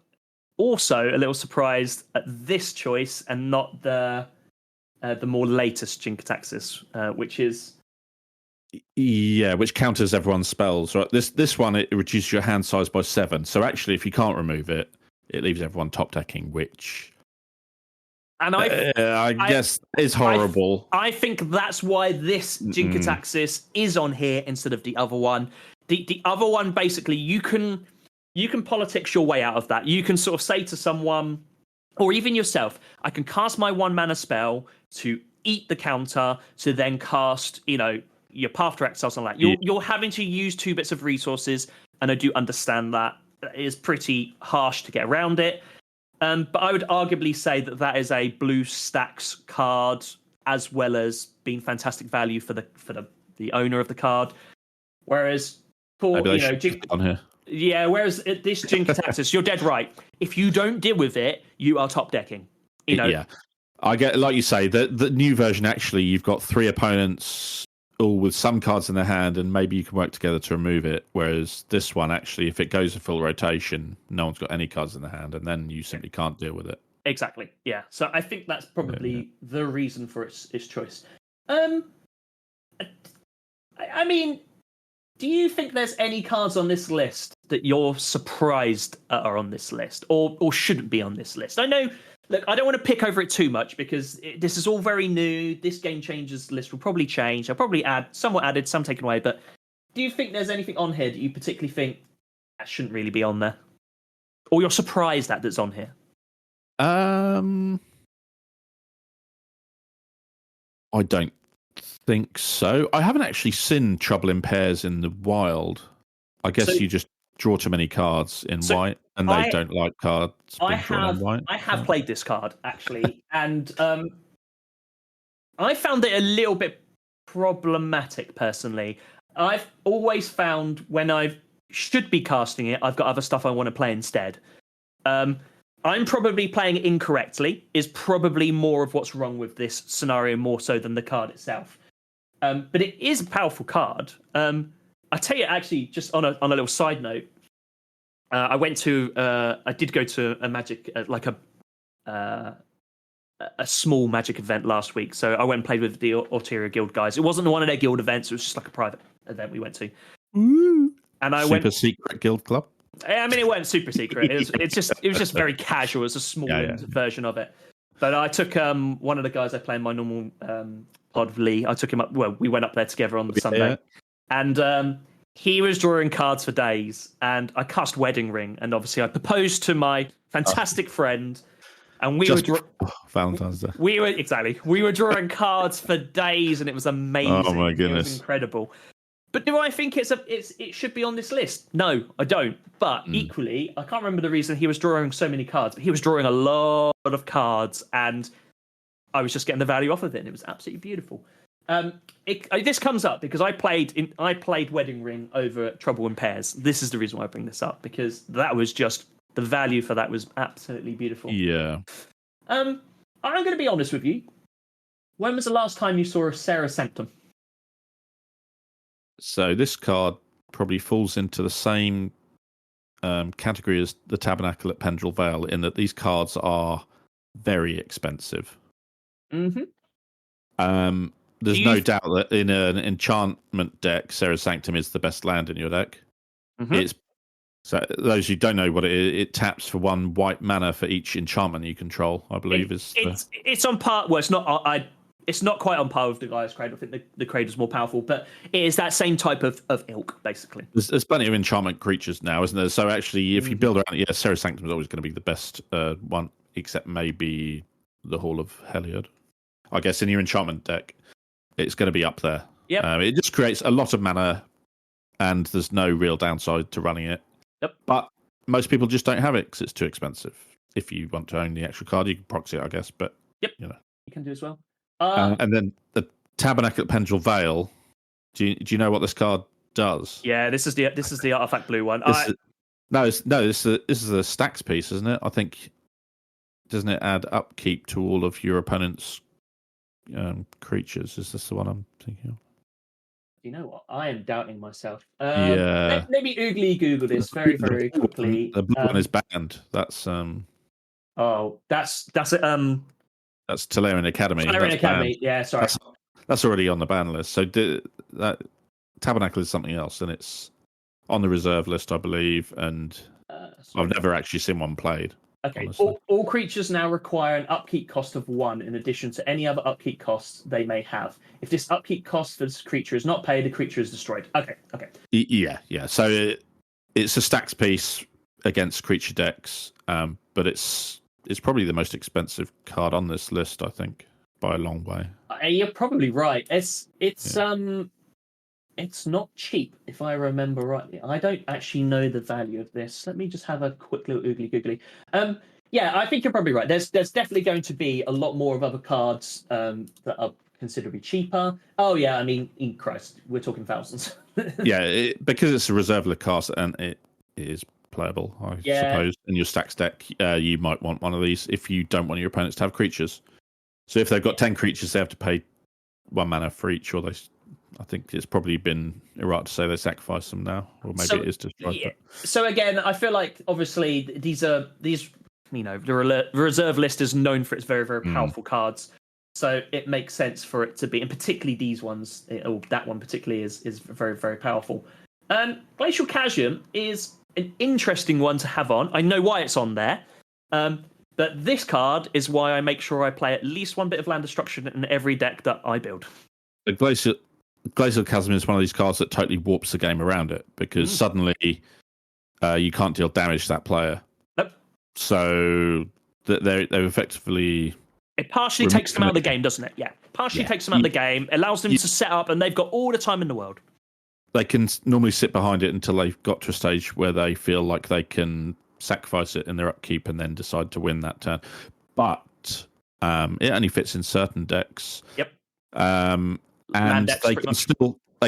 B: also a little surprised at this choice and not the more latest Jinkataxis, which is
A: which counters everyone's spells. Right, this one it reduces your hand size by 7. So actually, if you can't remove it, it leaves everyone top decking, which I guess is horrible.
B: I think that's why this Jinkataxis is on here instead of the other one. The other one, basically, you can politics your way out of that. You can sort of say to someone, or even yourself, I can cast my 1 mana spell to eat the counter to then cast, your Path to Exile, something like that. You're having to use 2 bits of resources, and I do understand that. It is pretty harsh to get around it. But I would arguably say that is a blue stacks card, as well as being fantastic value for the owner of the card. Whereas for
A: on here.
B: Yeah, whereas this Jinkataxis, you're dead right. If you don't deal with it, you are top decking.
A: Yeah, I get, like you say, the new version. Actually, you've got 3 opponents all with some cards in their hand, and maybe you can work together to remove it. Whereas this one, actually, if it goes a full rotation, no one's got any cards in their hand, and then you simply can't deal with it.
B: Exactly. Yeah. So I think that's probably the reason for its choice. I mean, Do you think there's any cards on this list that you're surprised are on this list, or shouldn't be on this list? I know. Look, I don't want to pick over it too much because this is all very new. This Game Changers list will probably change. I'll probably add somewhat added, some taken away. But do you think there's anything on here that you particularly think that shouldn't really be on there, or you're surprised that's on here?
A: I don't think so. I haven't actually seen Trouble in Pairs in the wild. I guess you just draw too many cards in white, and they don't like cards being drawn in white.
B: I have played this card actually, and I found it a little bit problematic personally. I've always found when I should be casting it, I've got other stuff I want to play instead. I'm probably playing it incorrectly, is probably more of what's wrong with this scenario more so than the card itself. But it is a powerful card. I tell you, actually, just on a little side note, I did go to a Magic, a small Magic event last week. So I went and played with the Orteria Guild guys. It wasn't one of their guild events. It was just like a private event we went to.
A: Ooh.
B: And I
A: Super secret guild club.
B: I mean, it wasn't super secret. It was just very casual. It was a small version of it. But I took one of the guys I play in my normal pod of Lee. I took him up. Well, we went up there together on the Sunday, and he was drawing cards for days. And I cast Wedding Ring, and obviously I proposed to my fantastic friend, and we were
A: Valentine's Day.
B: We were drawing cards for days, and it was amazing.
A: Oh my goodness,
B: it was incredible. But do I think it should be on this list? No, I don't. But equally, I can't remember the reason he was drawing so many cards. But he was drawing a lot of cards, and I was just getting the value off of it, and it was absolutely beautiful. This comes up because I played Wedding Ring over Trouble in Pairs. This is the reason why I bring this up, because that was just the value for that was absolutely beautiful.
A: Yeah.
B: I'm going to be honest with you. When was the last time you saw a Sarah Sanctum?
A: So this card probably falls into the same category as the Tabernacle at Pendrell Vale, in that these cards are very expensive.
B: Mm-hmm.
A: There's no doubt that in an enchantment deck, Sarah Sanctum is the best land in your deck.
B: Mm-hmm.
A: So those who don't know what it is, it taps for 1 white mana for each enchantment you control, I believe.
B: It's on par. Well, it's not. It's not quite on par with the Gaia's Cradle. I think the Cradle's more powerful, but it is that same type of ilk, basically.
A: There's plenty of enchantment creatures now, isn't there? So actually, if you build around it, Sarah Sanctum is always going to be the best one, except maybe the Hall of Heliod. I guess in your enchantment deck, it's going to be up there.
B: Yep.
A: It just creates a lot of mana, and there's no real downside to running it.
B: Yep.
A: But most people just don't have it because it's too expensive. If you want to own the extra card, you can proxy it, I guess. But
B: you can do as well.
A: And then the Tabernacle at Pendrell Vale. Do you know what this card does?
B: Yeah, this is the artifact blue one.
A: This is a stacks piece, isn't it? I think, doesn't it add upkeep to all of your opponent's creatures? Is this the one I'm thinking of?
B: You know what? I am doubting myself.
A: Yeah.
B: Let me oogly Google this very, very quickly.
A: The blue one is banned. That's That's Tolarian Academy.
B: Tolarian Academy,
A: banned.
B: yeah, sorry.
A: That's already on the ban list. So that Tabernacle is something else, and it's on the reserve list, I believe, and I've never actually seen one played.
B: Okay, all creatures now require an upkeep cost of 1 in addition to any other upkeep costs they may have. If this upkeep cost for this creature is not paid, the creature is destroyed. Okay.
A: Yeah. So it's a stacks piece against creature decks, but it's probably the most expensive card on this list, I think, by a long way.
B: You're probably right. It's not cheap, if I remember rightly. I don't actually know the value of this. Let me just have a quick little oogly googly. Yeah, I think you're probably right. There's definitely going to be a lot more of other cards that are considerably cheaper. Oh yeah, I mean, in Christ, we're talking thousands.
A: Yeah, because it's a reserve list card and it is playable, I suppose. In your stacks deck, you might want one of these if you don't want your opponents to have creatures. So if they've got 10 creatures, they have to pay 1 mana for each, or I think it's probably been right to say they sacrifice them now, or maybe it is just right.
B: Yeah. So again, I feel like obviously the reserve list is known for its very, very powerful cards. So it makes sense for it to be, and particularly these ones, or that one particularly is very, very powerful. Glacial Chasm is an interesting one to have on. I know why it's on there. But this card is why I make sure I play at least one bit of land destruction in every deck that I build.
A: The Glacial Chasm is one of these cards that totally warps the game around it, because suddenly you can't deal damage to that player.
B: Nope.
A: So they're effectively...
B: It partially takes them out of the game, doesn't it? Yeah. Partially takes them out of the game, allows them to set up, and they've got all the time in the world.
A: They can normally sit behind it until they've got to a stage where they feel like they can sacrifice it in their upkeep and then decide to win that turn. But it only fits in certain decks.
B: Yep.
A: And they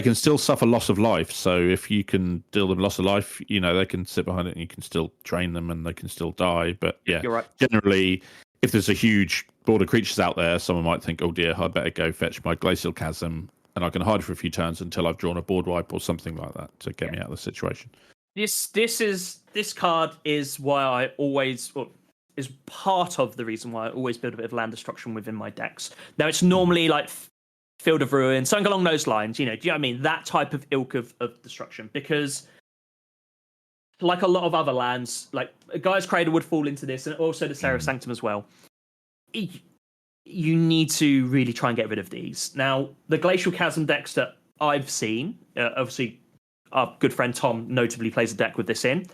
A: can still suffer loss of life. So if you can deal them loss of life, they can sit behind it and you can still drain them and they can still die. But yeah,
B: you're right.
A: Generally, if there's a huge board of creatures out there, someone might think, oh dear, I better go fetch my Glacial Chasm and I can hide for a few turns until I've drawn a board wipe or something like that to get me out of the situation.
B: This card is why I always, is part of the reason why I always build a bit of land destruction within my decks. Now it's normally like Field of Ruin, something along those lines. Do you know what I mean? That type of ilk of destruction, because like a lot of other lands, like Gaia's Cradle would fall into this, and also the Seraph Sanctum as well. You need to really try and get rid of these. Now, the Glacial Chasm decks that I've seen, obviously, our good friend Tom notably plays a deck with this in.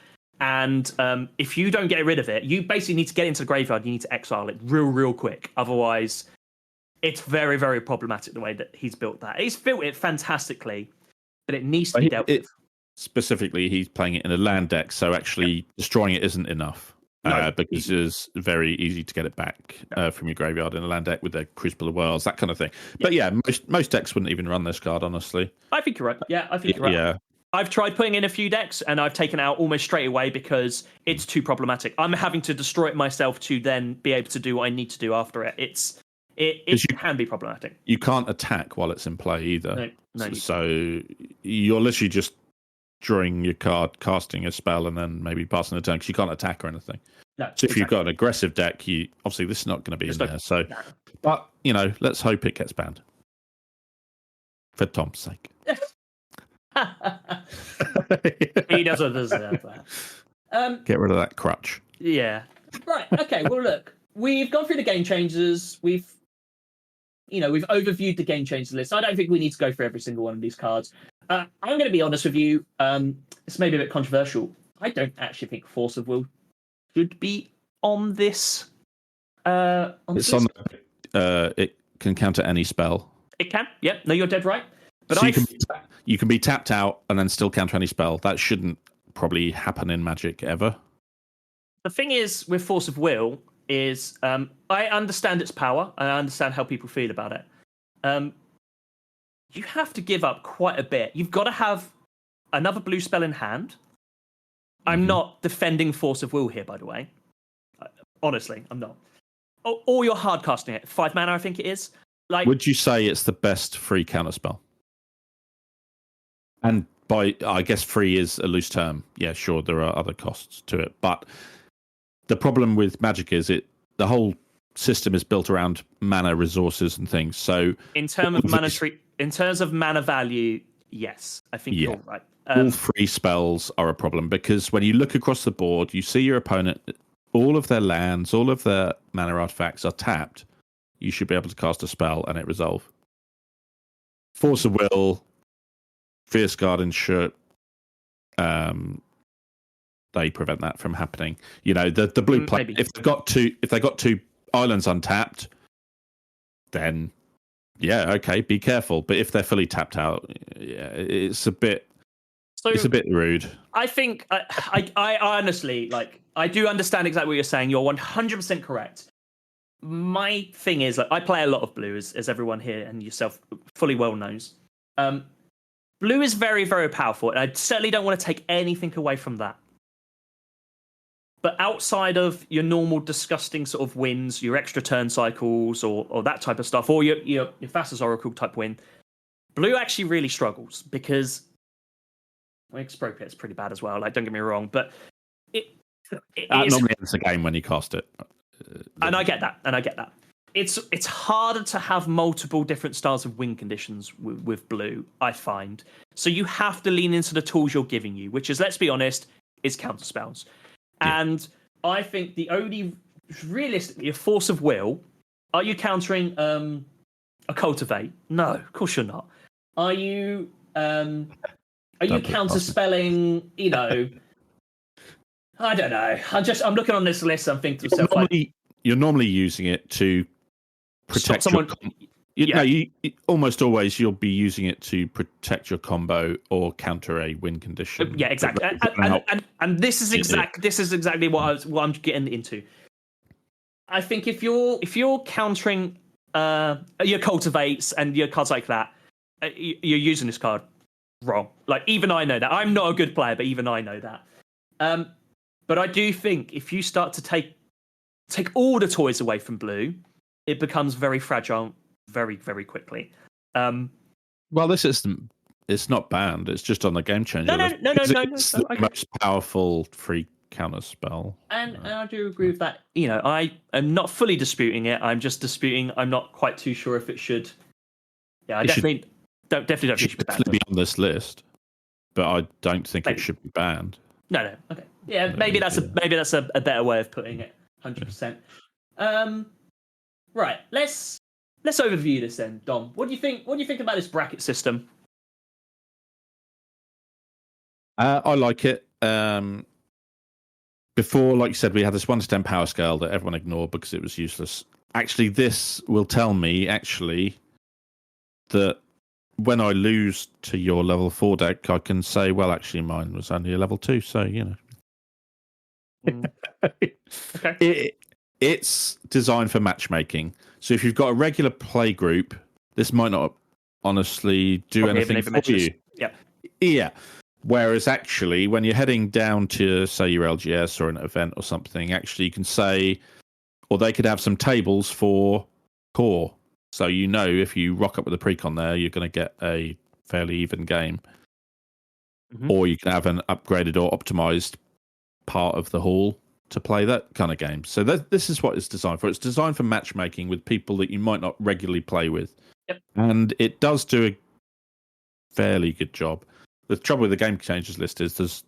B: And if you don't get rid of it, you basically need to get into the graveyard. You need to exile it real quick. Otherwise, it's very, very problematic the way that he's built that. He's built it fantastically, but it needs to be dealt with.
A: Specifically, he's playing it in a land deck, so actually destroying it isn't enough. Because it's very easy to get it back from your graveyard in a land deck with the Crucible of Worlds, that kind of thing. But yeah, most decks wouldn't even run this card, honestly.
B: I think you're right. Yeah, I think you're right. Yeah. I've tried putting in a few decks, and I've taken it out almost straight away because it's too problematic. I'm having to destroy it myself to then be able to do what I need to do after it. It can be problematic. You
A: can't attack while it's in play either.
B: No.
A: So you're literally just drawing your card, casting a spell, and then maybe passing the turn, because you can't attack or anything.
B: No,
A: so if you've got an aggressive deck, obviously this is not going to be in there. So, but let's hope it gets banned for Tom's sake.
B: He doesn't deserve that.
A: Get rid of that crutch.
B: Yeah. Right. Okay. Well, look, we've gone through the game changers. We've overviewed the game changers list. I don't think we need to go through every single one of these cards. I'm going to be honest with you. It's maybe a bit controversial. I don't actually think Force of Will should be on this. It
A: can counter any spell.
B: It can. Yep. No, you're dead right. But
A: so you can be tapped out and then still counter any spell. That shouldn't probably happen in Magic ever.
B: The thing is with Force of Will is I understand its power. I understand how people feel about it. You have to give up quite a bit. You've got to have another blue spell in hand. I'm not defending Force of Will here, by the way. Honestly, I'm not. Or you're hard casting it. 5 mana, I think it is.
A: Would you say it's the best free counter spell? And I guess free is a loose term. Yeah, sure, there are other costs to it. But the problem with Magic is the whole system is built around mana resources and things. So
B: in terms of mana value, yes, I think you're right.
A: All free spells are a problem, because when you look across the board, you see your opponent, all of their lands, all of their mana artifacts are tapped. You should be able to cast a spell and it resolve. Force of Will, Fierce Guardian Shirt, they prevent that from happening. The blue play. If they got two islands untapped, then yeah, okay, be careful. But if they're fully tapped out, yeah, it's a bit rude.
B: I think I honestly, I do understand exactly what you're saying. You're 100% correct. My thing is, I play a lot of blue, as everyone here and yourself fully well knows. Blue is very, very powerful, and I certainly don't want to take anything away from that. But outside of your normal disgusting sort of wins, your extra turn cycles, or that type of stuff, or your Thassa's Oracle type win, blue actually really struggles, because Expropriate's pretty bad as well. Don't get me wrong, but it
A: normally ends the game when you cast it.
B: And I get that. it's harder to have multiple different styles of win conditions with blue, I find. So you have to lean into the tools you're giving you, which is, let's be honest, is counter spells. Yeah. And I think the only, realistically, a force of will. Are you countering a cultivate? No, of course you're not. Are you counter spelling? You know, I don't know. I'm looking on this list. I'm thinking to myself,
A: you're normally using it to protect someone. Almost always you'll be using it to protect your combo or counter a win condition.
B: Yeah, exactly. And this is exactly what I'm getting into. I think if you're countering your cultivates and your cards like that, you're using this card wrong. Like, even I know that. I'm not a good player, but even I know that. But I do think if you start to take all the toys away from blue, it becomes very fragile very, very quickly.
A: Well, this isn't. It's not banned. It's just on the game changer.
B: No.
A: It's the most powerful free counter spell.
B: And I do agree with that. You know, I am not fully disputing it. I'm just disputing. I'm not quite too sure if it should. Yeah, I definitely don't think it should be banned.
A: Be on this list, but I don't think it should be banned.
B: No. Okay. Yeah, maybe that's a better way of putting it. 100%. Right. Let's overview this then, Dom. What do you think about this bracket system?
A: I like it. Before, like you said, we had this 1 to 10 power scale that everyone ignored because it was useless. Actually, this will tell me that when I lose to your level 4 deck, I can say, well, actually, mine was only a level 2, so, you know.
B: Okay.
A: It's designed for matchmaking. So if you've got a regular play group, this might not honestly do anything for you. Yeah. Whereas actually, when you're heading down to, say, your LGS or an event or something, actually you can say, or they could have some tables for core. So you know if you rock up with a precon there, you're going to get a fairly even game. Mm-hmm. Or you can have an upgraded or optimized part of the hall to play that kind of game. So this is what it's designed for. It's designed for matchmaking with people that you might not regularly play with.
B: Yep.
A: And it does do a fairly good job. The trouble with the game changers list is there's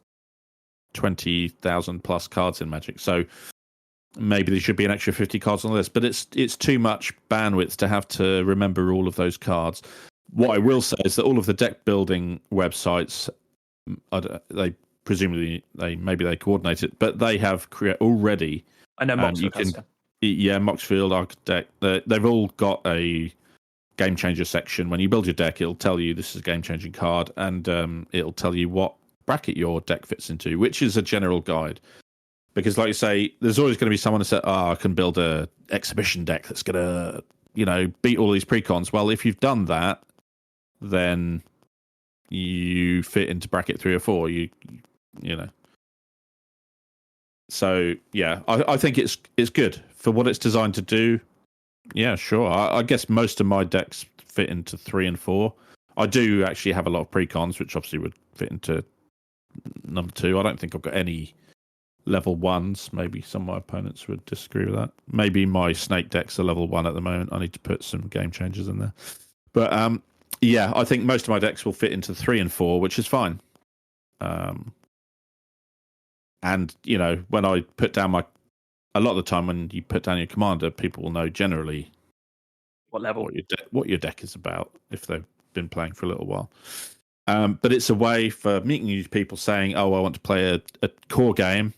A: 20,000 plus cards in Magic, so maybe there should be an extra 50 cards on the list, but it's too much bandwidth to have to remember all of those cards. What I will say is that all of the deck building websites, they presumably they coordinate it, but they have already.
B: I know Moxfield.
A: Moxfield, Architect. They've all got a game changer section. When you build your deck, it'll tell you this is a game changing card, and it'll tell you what bracket your deck fits into, which is a general guide. Because, like you say, there's always going to be someone that says, I can build a exhibition deck that's going to, beat all these precons. Well, if you've done that, then you fit into bracket 3 or 4. You know. So yeah, I think it's good for what it's designed to do. Yeah, sure. I guess most of my decks fit into 3 and 4. I do actually have a lot of precons, which obviously would fit into number 2. I don't think I've got any level 1s. Maybe some of my opponents would disagree with that. Maybe my snake deck's a level 1 at the moment. I need to put some game changers in there. But yeah, I think most of my decks will fit into 3 and 4, which is fine. And, when I put down a lot of the time when you put down your commander, people will know generally
B: what level,
A: what your deck is about if they've been playing for a little while. But it's a way for meeting new people saying, I want to play a core game.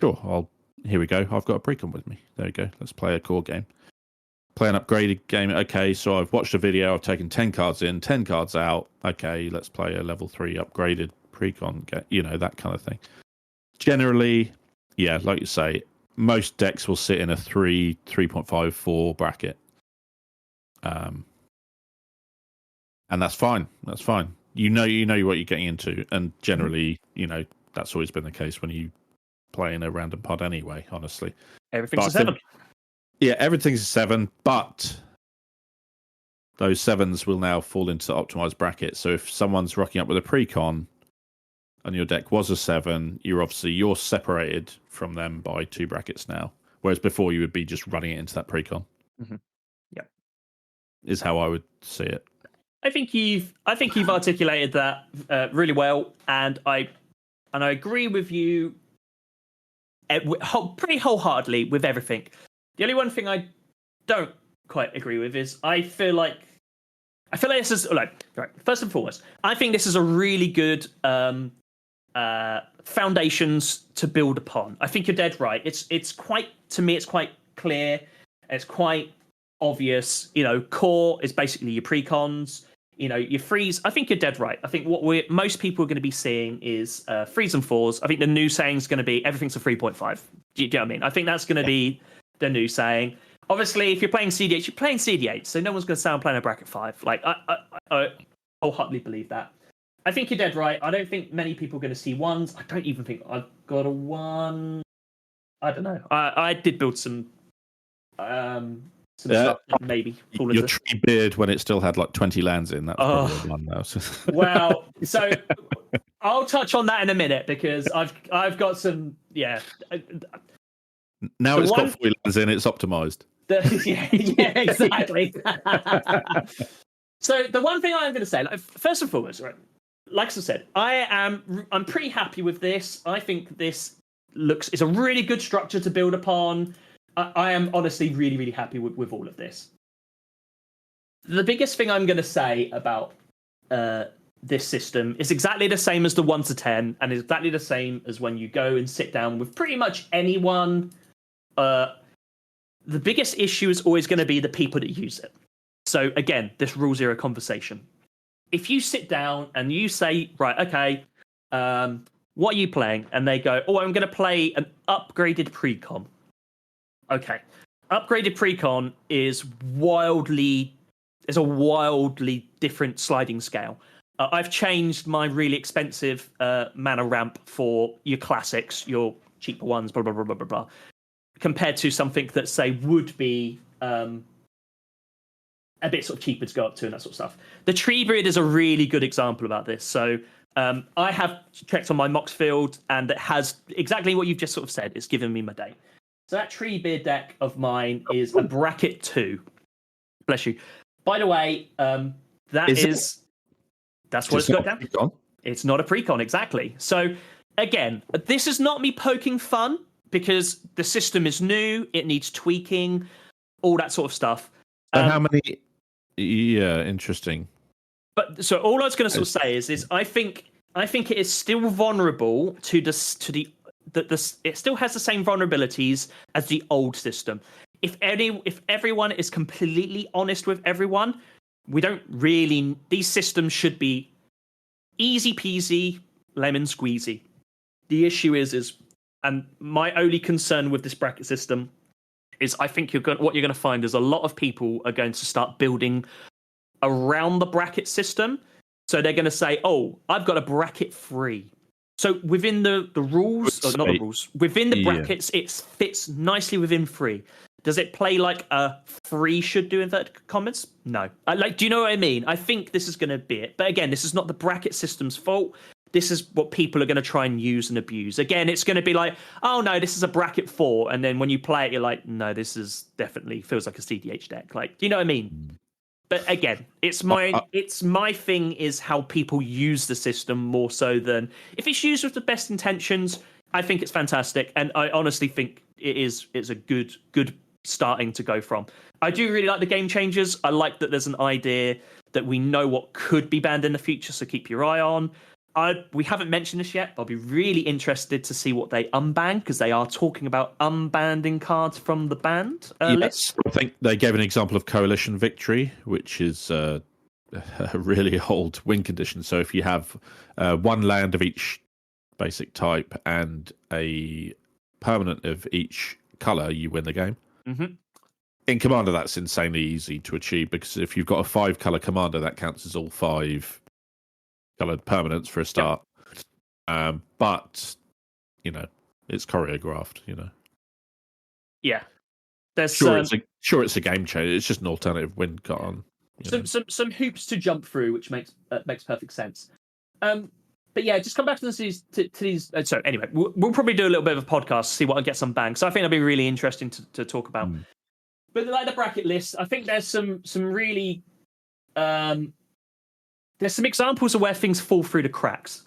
A: Sure, here we go. I've got a precon with me. There you go. Let's play a core game. Play an upgraded game. Okay, so I've watched a video. I've taken 10 cards in, 10 cards out. Okay, let's play a level 3 upgraded precon game. That kind of thing. Generally, yeah, like you say, most decks will sit in a 3.5, 4 bracket. And that's fine. That's fine. You know what you're getting into. And generally, that's always been the case when you play in a random pod anyway, honestly.
B: Everything's a 7.
A: Yeah, everything's a 7, but those 7s will now fall into the optimized bracket. So if someone's rocking up with a precon and your deck was a 7, you're separated from them by 2 brackets now. Whereas before you would be just running it into that precon.
B: Mm-hmm.
A: is how I would see it.
B: I think you've articulated that really well, and I agree with you pretty wholeheartedly with everything. The only one thing I don't quite agree with is I feel like this is like, right, first and foremost, I think this is a really good foundations to build upon. I think you're dead right. It's quite, to me, it's quite clear. It's quite obvious. Core is basically your precons. Your freeze. I think you're dead right. I think what most people are going to be seeing is threes and fours. I think the new saying is going to be everything's a 3.5. Do you know what I mean? I think that's going to be the new saying. Obviously, if you're playing CDH, you're playing CDH, so no one's going to say I'm playing a bracket 5. Like, I wholeheartedly believe that. I think you're dead right. I don't think many people are going to see ones. I don't even think I've got a one. I don't know. I did build some stuff that maybe fall
A: your
B: into.
A: tree beard when it still had like 20 lands in. That was probably one now.
B: Well, so I'll touch on that in a minute because I've got some. Yeah.
A: Now it's got 4 lands in. It's optimized.
B: Yeah, exactly. So the one thing I'm going to say, first and foremost, right, like I said, I'm pretty happy with this. I think it's a really good structure to build upon. I am honestly really, really happy with all of this. The biggest thing I'm going to say about this system is exactly the same as the 1 to 10, and is exactly the same as when you go and sit down with pretty much anyone. The biggest issue is always going to be the people that use it. So again, this rule zero conversation. If you sit down and you say, right, okay, what are you playing? And they go, oh, I'm going to play an upgraded precon. Okay. Upgraded precon is a wildly different sliding scale. I've changed my really expensive mana ramp for your classics, your cheaper ones, blah, blah, blah, blah, blah, blah, compared to something that, say, would be a bit sort of cheaper to go up to and that sort of stuff. The tree breed is a really good example about this. So I have checked on my Mox field, and it has exactly what you've just sort of said. It's given me my day. So that tree beard deck of mine is a bracket 2. Bless you. By the way, that's what it's got down. Precon? It's not a precon, exactly. So again, this is not me poking fun because the system is new. It needs tweaking, all that sort of stuff.
A: So how many? Yeah, interesting.
B: But so all I was going to sort of say is I think it is still vulnerable to the it still has the same vulnerabilities as the old system. If everyone is completely honest with everyone, these systems should be easy peasy, lemon squeezy. The issue is, and my only concern with this bracket system is I think what you're going to find is a lot of people are going to start building around the bracket system. So they're going to say, oh, I've got a bracket 3. So within the rules, or not the rules, within the brackets, it fits nicely within 3. Does it play like a 3 should do, inverted commas? No. Do you know what I mean? I think this is going to be it. But again, this is not the bracket system's fault. This is what people are going to try and use and abuse. Again, it's going to be like, oh no, this is a bracket 4. And then when you play it, you're like, no, this is definitely feels like a CDH deck. Like, do you know what I mean? But again, it's my thing is how people use the system more so than if it's used with the best intentions. I think it's fantastic, and I honestly think it's a good starting to go from. I do really like the game changers. I like that there's an idea that we know what could be banned in the future, so keep your eye on. We haven't mentioned this yet, but I'll be really interested to see what they unban, because they are talking about unbanning cards from the banned list.
A: I think they gave an example of Coalition Victory, which is a really old win condition. So if you have one land of each basic type and a permanent of each colour, you win the game.
B: Mm-hmm.
A: In Commander, that's insanely easy to achieve, because if you've got a 5-colour Commander, that counts as all 5 coloured permanents for a start. Yep. But it's choreographed.
B: Yeah, there's
A: it's a game changer. It's just an alternative win card.
B: Some hoops to jump through, which makes perfect sense. But yeah, just come back to these. So anyway, we'll probably do a little bit of a podcast, see what I get some bang. So I think it'll be really interesting to talk about. But like the bracket list, I think there's some really there's some examples of where things fall through the cracks,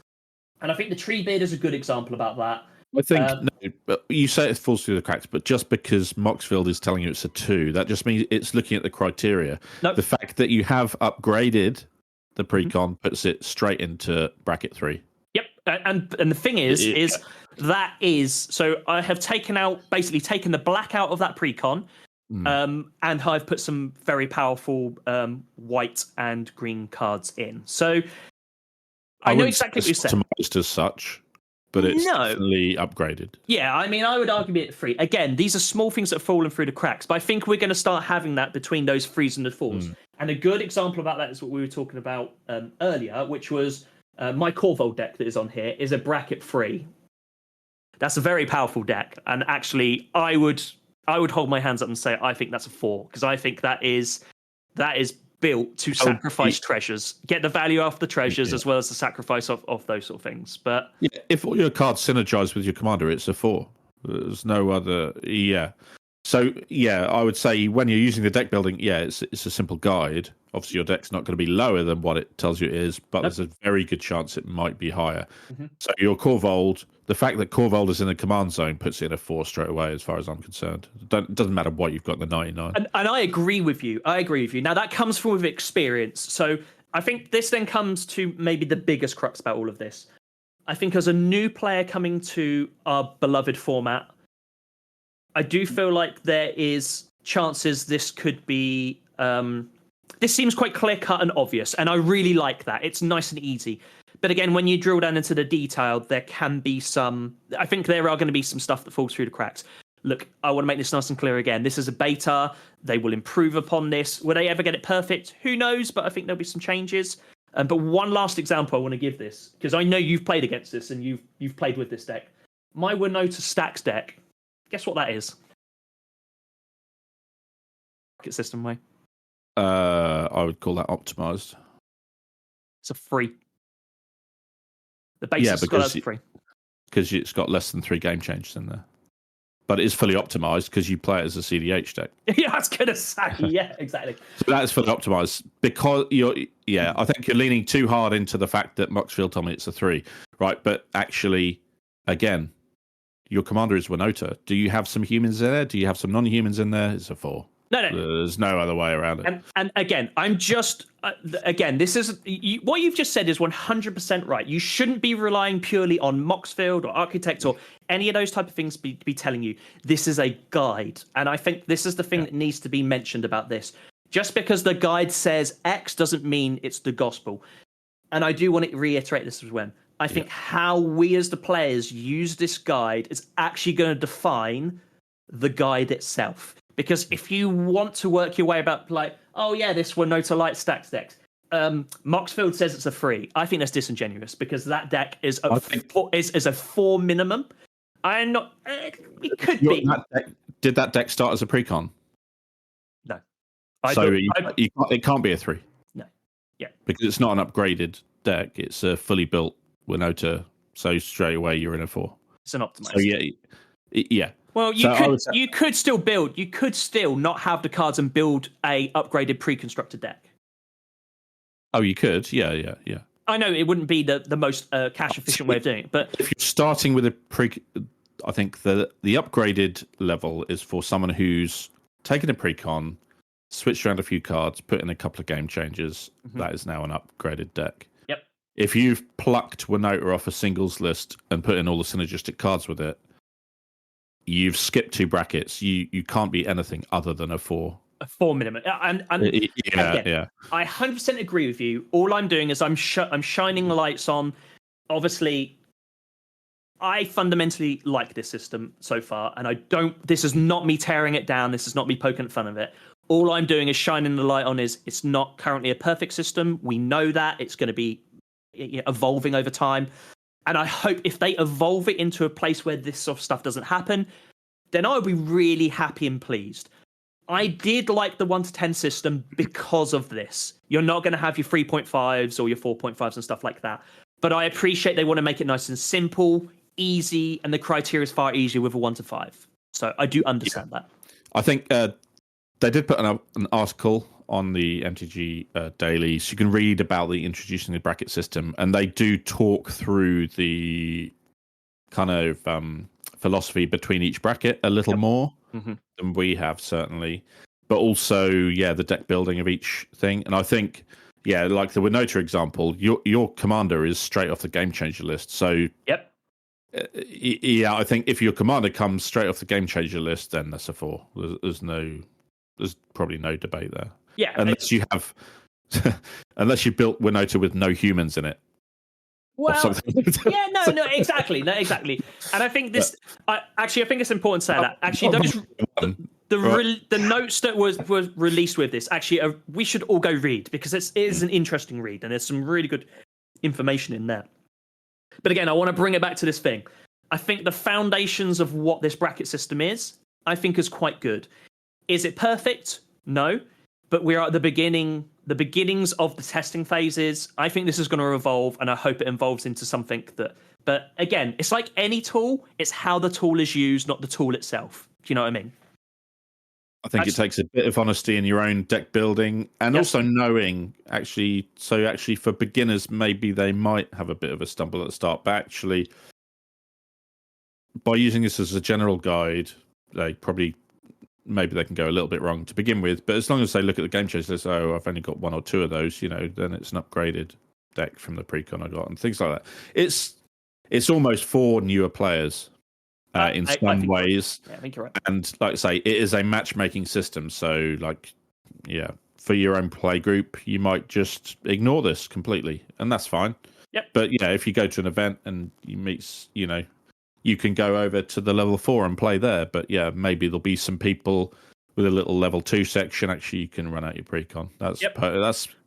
B: and I think the Treebeard is a good example about that.
A: I think no, but you say it falls through the cracks, but just because Moxfield is telling you it's a 2, that just means it's looking at the criteria.
B: Nope.
A: The fact that you have upgraded the precon puts it straight into bracket 3.
B: Yep, and the thing is that is so I have taken the black out of that precon, and I've put some very powerful white and green cards in. So I know exactly what you said.
A: Optimized as such, but it's definitely upgraded.
B: Yeah, I mean, I would argue it 3. Again, these are small things that have fallen through the cracks, but I think we're going to start having that between those 3s and the 4s. And a good example about that is what we were talking about earlier, which was my Corvold deck that is on here is a bracket 3. That's a very powerful deck, and actually, I would hold my hands up and say I think that's a 4 because I think that is built to sacrifice treasures, get the value off the treasures as well as the sacrifice of those sort of things. But
A: if all your cards synergize with your commander, it's a 4. There's no other. So I would say when you're using the deck building, it's a simple guide. Obviously, your deck's not going to be lower than what it tells you it is, but there's a very good chance it might be higher. So your Corvold, the fact that Corvold is in a command zone puts it in a 4 straight away, as far as I'm concerned. It doesn't matter what you've got in the 99.
B: And I agree with you. Now, that comes from experience. So I think this then comes to maybe the biggest crux about all of this. I think as a new player coming to our beloved format, I do feel like there is chances this could be... this seems quite clear-cut and obvious, and I really like that. It's nice and easy. But again, when you drill down into the detail, there can be some... I think there are going to be some stuff that falls through the cracks. Look, I want to make this nice and clear again. This is a beta. They will improve upon this. Will they ever get it perfect? Who knows? But I think there'll be some changes. But one last example I want to give this, because I know you've played against this and you've played with this deck. My Winota Stacks deck, guess what that is? Bracket system way.
A: I would call that optimized.
B: It's a 3. The basis got a 3.
A: Because it's got less than 3 game changes in there. But it is fully optimized because you play it as a CDH deck.
B: Yeah, I was going to say. Yeah, exactly.
A: So that is fully optimized because I think you're leaning too hard into the fact that Moxfield told me it's a 3, right? But actually, again, your commander is Winota. Do you have some humans in there? Do you have some non-humans in there? It's a 4.
B: No.
A: There's no other way around it.
B: And again, I'm just... this is... what you've just said is 100% right. You shouldn't be relying purely on Moxfield or Architect or any of those type of things be telling you. This is a guide. And I think this is the thing that needs to be mentioned about this. Just because the guide says X doesn't mean it's the gospel. And I do want to reiterate this as well. I think how we as the players use this guide is actually going to define the guide itself. Because if you want to work your way about like, oh yeah, this Winota Light Stacks deck, Moxfield says it's a 3. I think that's disingenuous because that deck is a 4 minimum. I'm not. It could be.
A: Did that deck start as a precon?
B: No.
A: It can't be a 3.
B: No. Yeah.
A: Because it's not an upgraded deck. It's a fully built Winota. So straight away you're in a 4.
B: It's an optimized.
A: So yeah.
B: Well, you could still build. You could still not have the cards and build a upgraded pre-constructed deck.
A: Oh, you could. Yeah.
B: I know it wouldn't be the most cash efficient way of doing it, but
A: if you're starting with I think the upgraded level is for someone who's taken a precon, switched around a few cards, put in a couple of game changes. That is now an upgraded deck.
B: Yep.
A: If you've plucked Winota off a singles list and put in all the synergistic cards with it, you've skipped 2 brackets. You can't be anything other than a 4.
B: A 4 minimum. And again, I 100% agree with you. All I'm doing is I'm shining lights on. Obviously, I fundamentally like this system so far, and I don't. This is not me tearing it down. This is not me poking fun of it. All I'm doing is shining the light on. Is it's not currently a perfect system. We know that it's going to be evolving over time. And I hope if they evolve it into a place where this sort of stuff doesn't happen, then I would be really happy and pleased. I did like the 1 to 10 system because of this. You're not going to have your 3.5s or your 4.5s and stuff like that. But I appreciate they want to make it nice and simple, easy, and the criteria is far easier with a 1 to 5. So I do understand that.
A: I think they did put an article on the MTG Daily, so you can read about the introducing the bracket system, and they do talk through the kind of philosophy between each bracket a little more than we have, certainly, but also the deck building of each thing. And I think like the Winota example, your commander is straight off the game changer list, so I think if your commander comes straight off the game changer list, then that's a 4. There's probably no debate there.
B: Yeah,
A: unless you have, unless you built Winota with no humans in it.
B: Well, no, exactly. And I think this, I think it's important to say that actually the notes that was released with this actually we should all go read, because it is an interesting read and there's some really good information in there. But again, I want to bring it back to this thing. I think the foundations of what this bracket system is, I think, is quite good. Is it perfect? No. But we're at the beginnings of the testing phases. I think this is going to evolve, and I hope it evolves into something that... But again, it's like any tool. It's how the tool is used, not the tool itself. Do you know what I mean?
A: I think it takes a bit of honesty in your own deck building, and also knowing, actually for beginners, maybe they might have a bit of a stumble at the start, but actually by using this as a general guide, maybe they can go a little bit wrong to begin with, but as long as they look at the game changer list, I've only got 1 or 2 of those, then it's an upgraded deck from the pre-con I got, and things like that. It's almost for newer players in some ways.
B: I think you're right.
A: And like I say, it is a matchmaking system, so for your own play group, you might just ignore this completely, and that's fine.
B: Yep.
A: But if you go to an event and you meet, you can go over to the level 4 and play there. But maybe there'll be some people with a little level 2 section. Actually, you can run out your pre-con. That's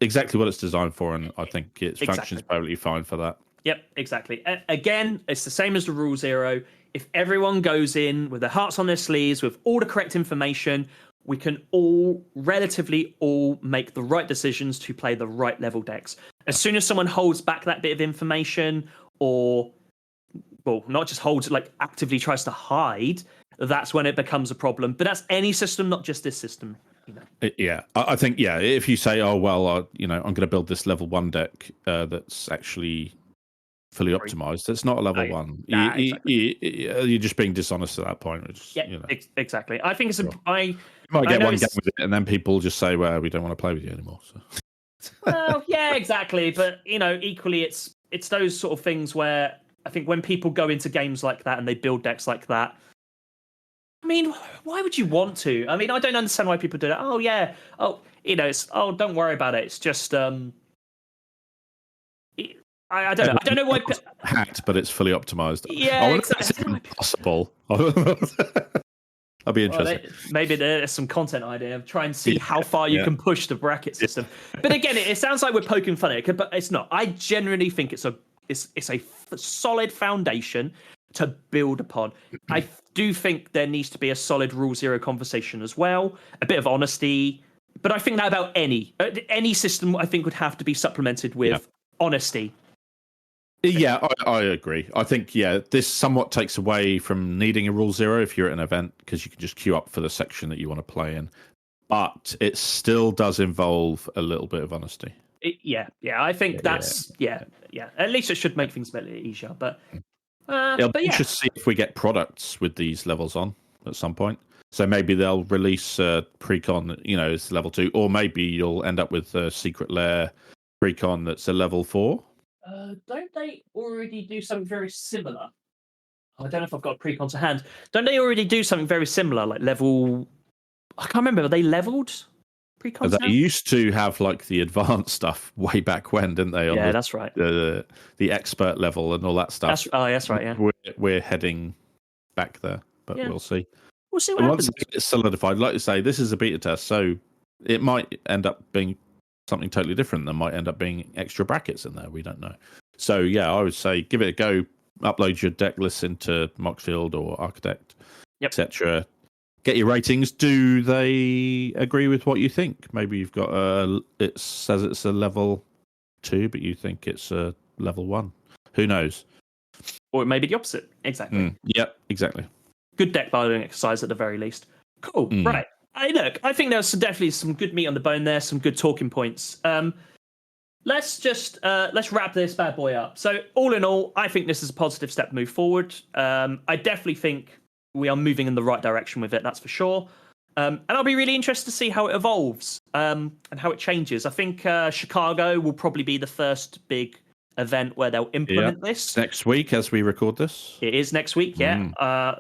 A: exactly what it's designed for, and I think it functions perfectly fine for that.
B: Yep, exactly. Again, it's the same as the Rule Zero. If everyone goes in with their hearts on their sleeves, with all the correct information, we can relatively all make the right decisions to play the right level decks. As soon as someone holds back that bit of information, or not just holds, actively tries to hide, that's when it becomes a problem. But that's any system, not just this system.
A: I think if you say, I'm going to build this level 1 deck that's actually fully optimized, it's not a level 1. You're just being dishonest at that point.
B: Exactly. I think it's
A: you might get one game with it, and then people just say, well, we don't want to play with you anymore. So.
B: Well, exactly. But equally, it's those sort of things where I think when people go into games like that and they build decks like that, I mean, why would you want to? I mean, I don't understand why people do that. Don't worry about it. It's just I don't know. I don't know why.
A: Hacked, but it's fully optimized.
B: Yeah, exactly.
A: Impossible. I'll be interested.
B: Maybe there's some content idea. Try and see how far you can push the bracket system. But again, it sounds like we're poking fun at it, but it's not. I generally think it's a solid foundation to build upon. I do think there needs to be a solid Rule Zero conversation as well, a bit of honesty. But I think that about any system, I think would have to be supplemented with honesty.
A: Yeah, I agree. I think, this somewhat takes away from needing a Rule Zero if you're at an event, because you can just queue up for the section that you want to play in. But it still does involve a little bit of honesty.
B: I think that's... At least it should make things a bit easier. But
A: it'll be interesting to see if we get products with these levels on at some point. So maybe they'll release pre-con, it's level 2, or maybe you'll end up with a Secret Lair pre-con that's a level 4.
B: Don't they already do something very similar? I don't know if I've got pre-con to hand. Don't they already do something very similar, like level... I can't remember. Are they leveled pre-cons
A: They used to have the advanced stuff way back when, didn't they?
B: That's right.
A: The expert level and all that stuff.
B: That's right, yeah.
A: We're heading back there, but we'll see.
B: We'll see what happens.
A: Once it's solidified, like you say, this is a beta test, so it might end up being something totally different. There might end up being extra brackets in there. We don't know. So I would say give it a go. Upload your deck list into Moxfield or Architect, etc. Get your ratings. Do they agree with what you think? Maybe you've got it says it's a level 2, but you think it's a level 1. Who knows?
B: Or it may be the opposite. Exactly.
A: Yep, exactly.
B: Good deck building exercise at the very least. Cool. Right. I think there's definitely some good meat on the bone there, some good talking points. Let's wrap this bad boy up. So all in all, I think this is a positive step to move forward. I definitely think we are moving in the right direction with it, that's for sure. And I'll be really interested to see how it evolves and how it changes. I think Chicago will probably be the first big event where they'll implement this.
A: Next week as we record this.
B: It is next week, yeah.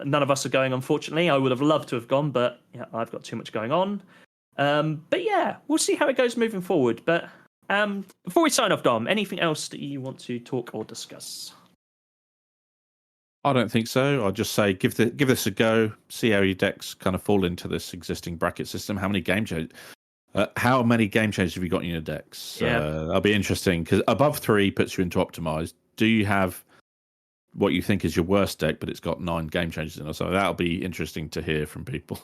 B: None of us are going, unfortunately. I would have loved to have gone, but yeah, I've got too much going on. But yeah, we'll see how it goes moving forward. But before we sign off, Dom, anything else that you want to talk or discuss?
A: I don't think so. I'll just say give this a go. See how your decks kind of fall into this existing bracket system. How many game changes? How many game changes have you got in your decks?
B: Yeah.
A: That'll be interesting because above 3 puts you into optimized. Do you have what you think is your worst deck, but it's got 9 game changes in it? So that'll be interesting to hear from people.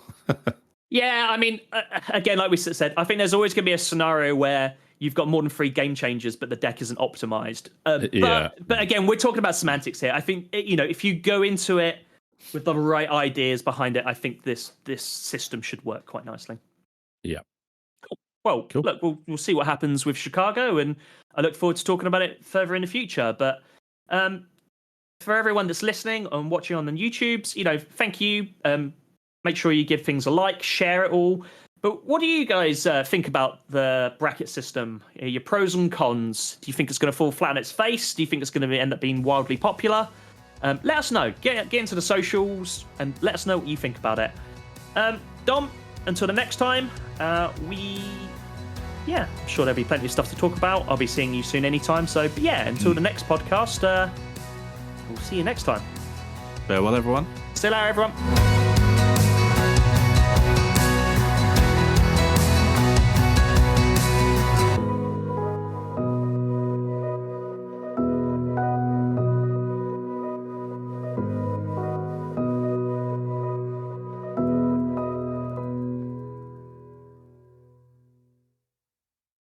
B: Yeah, I mean, again, like we said, I think there's always going to be a scenario where you've got more than 3 game changes, but the deck isn't optimized. But again, we're talking about semantics here. I think, if you go into it with the right ideas behind it, I think this system should work quite nicely.
A: Yeah.
B: Cool. Well,
A: cool.
B: Look, we'll see what happens with Chicago, and I look forward to talking about it further in the future. But for everyone that's listening and watching on the YouTubes, thank you. Make sure you give things a like, share it all. But what do you guys think about the bracket system? Your pros and cons. Do you think it's going to fall flat on its face? Do you think it's going to end up being wildly popular? Let us know. Get into the socials and let us know what you think about it. Dom, until the next time, I'm sure there'll be plenty of stuff to talk about. I'll be seeing you soon anytime. So, but yeah, until the next podcast, we'll see you next time.
A: Farewell, everyone.
B: See you later, everyone.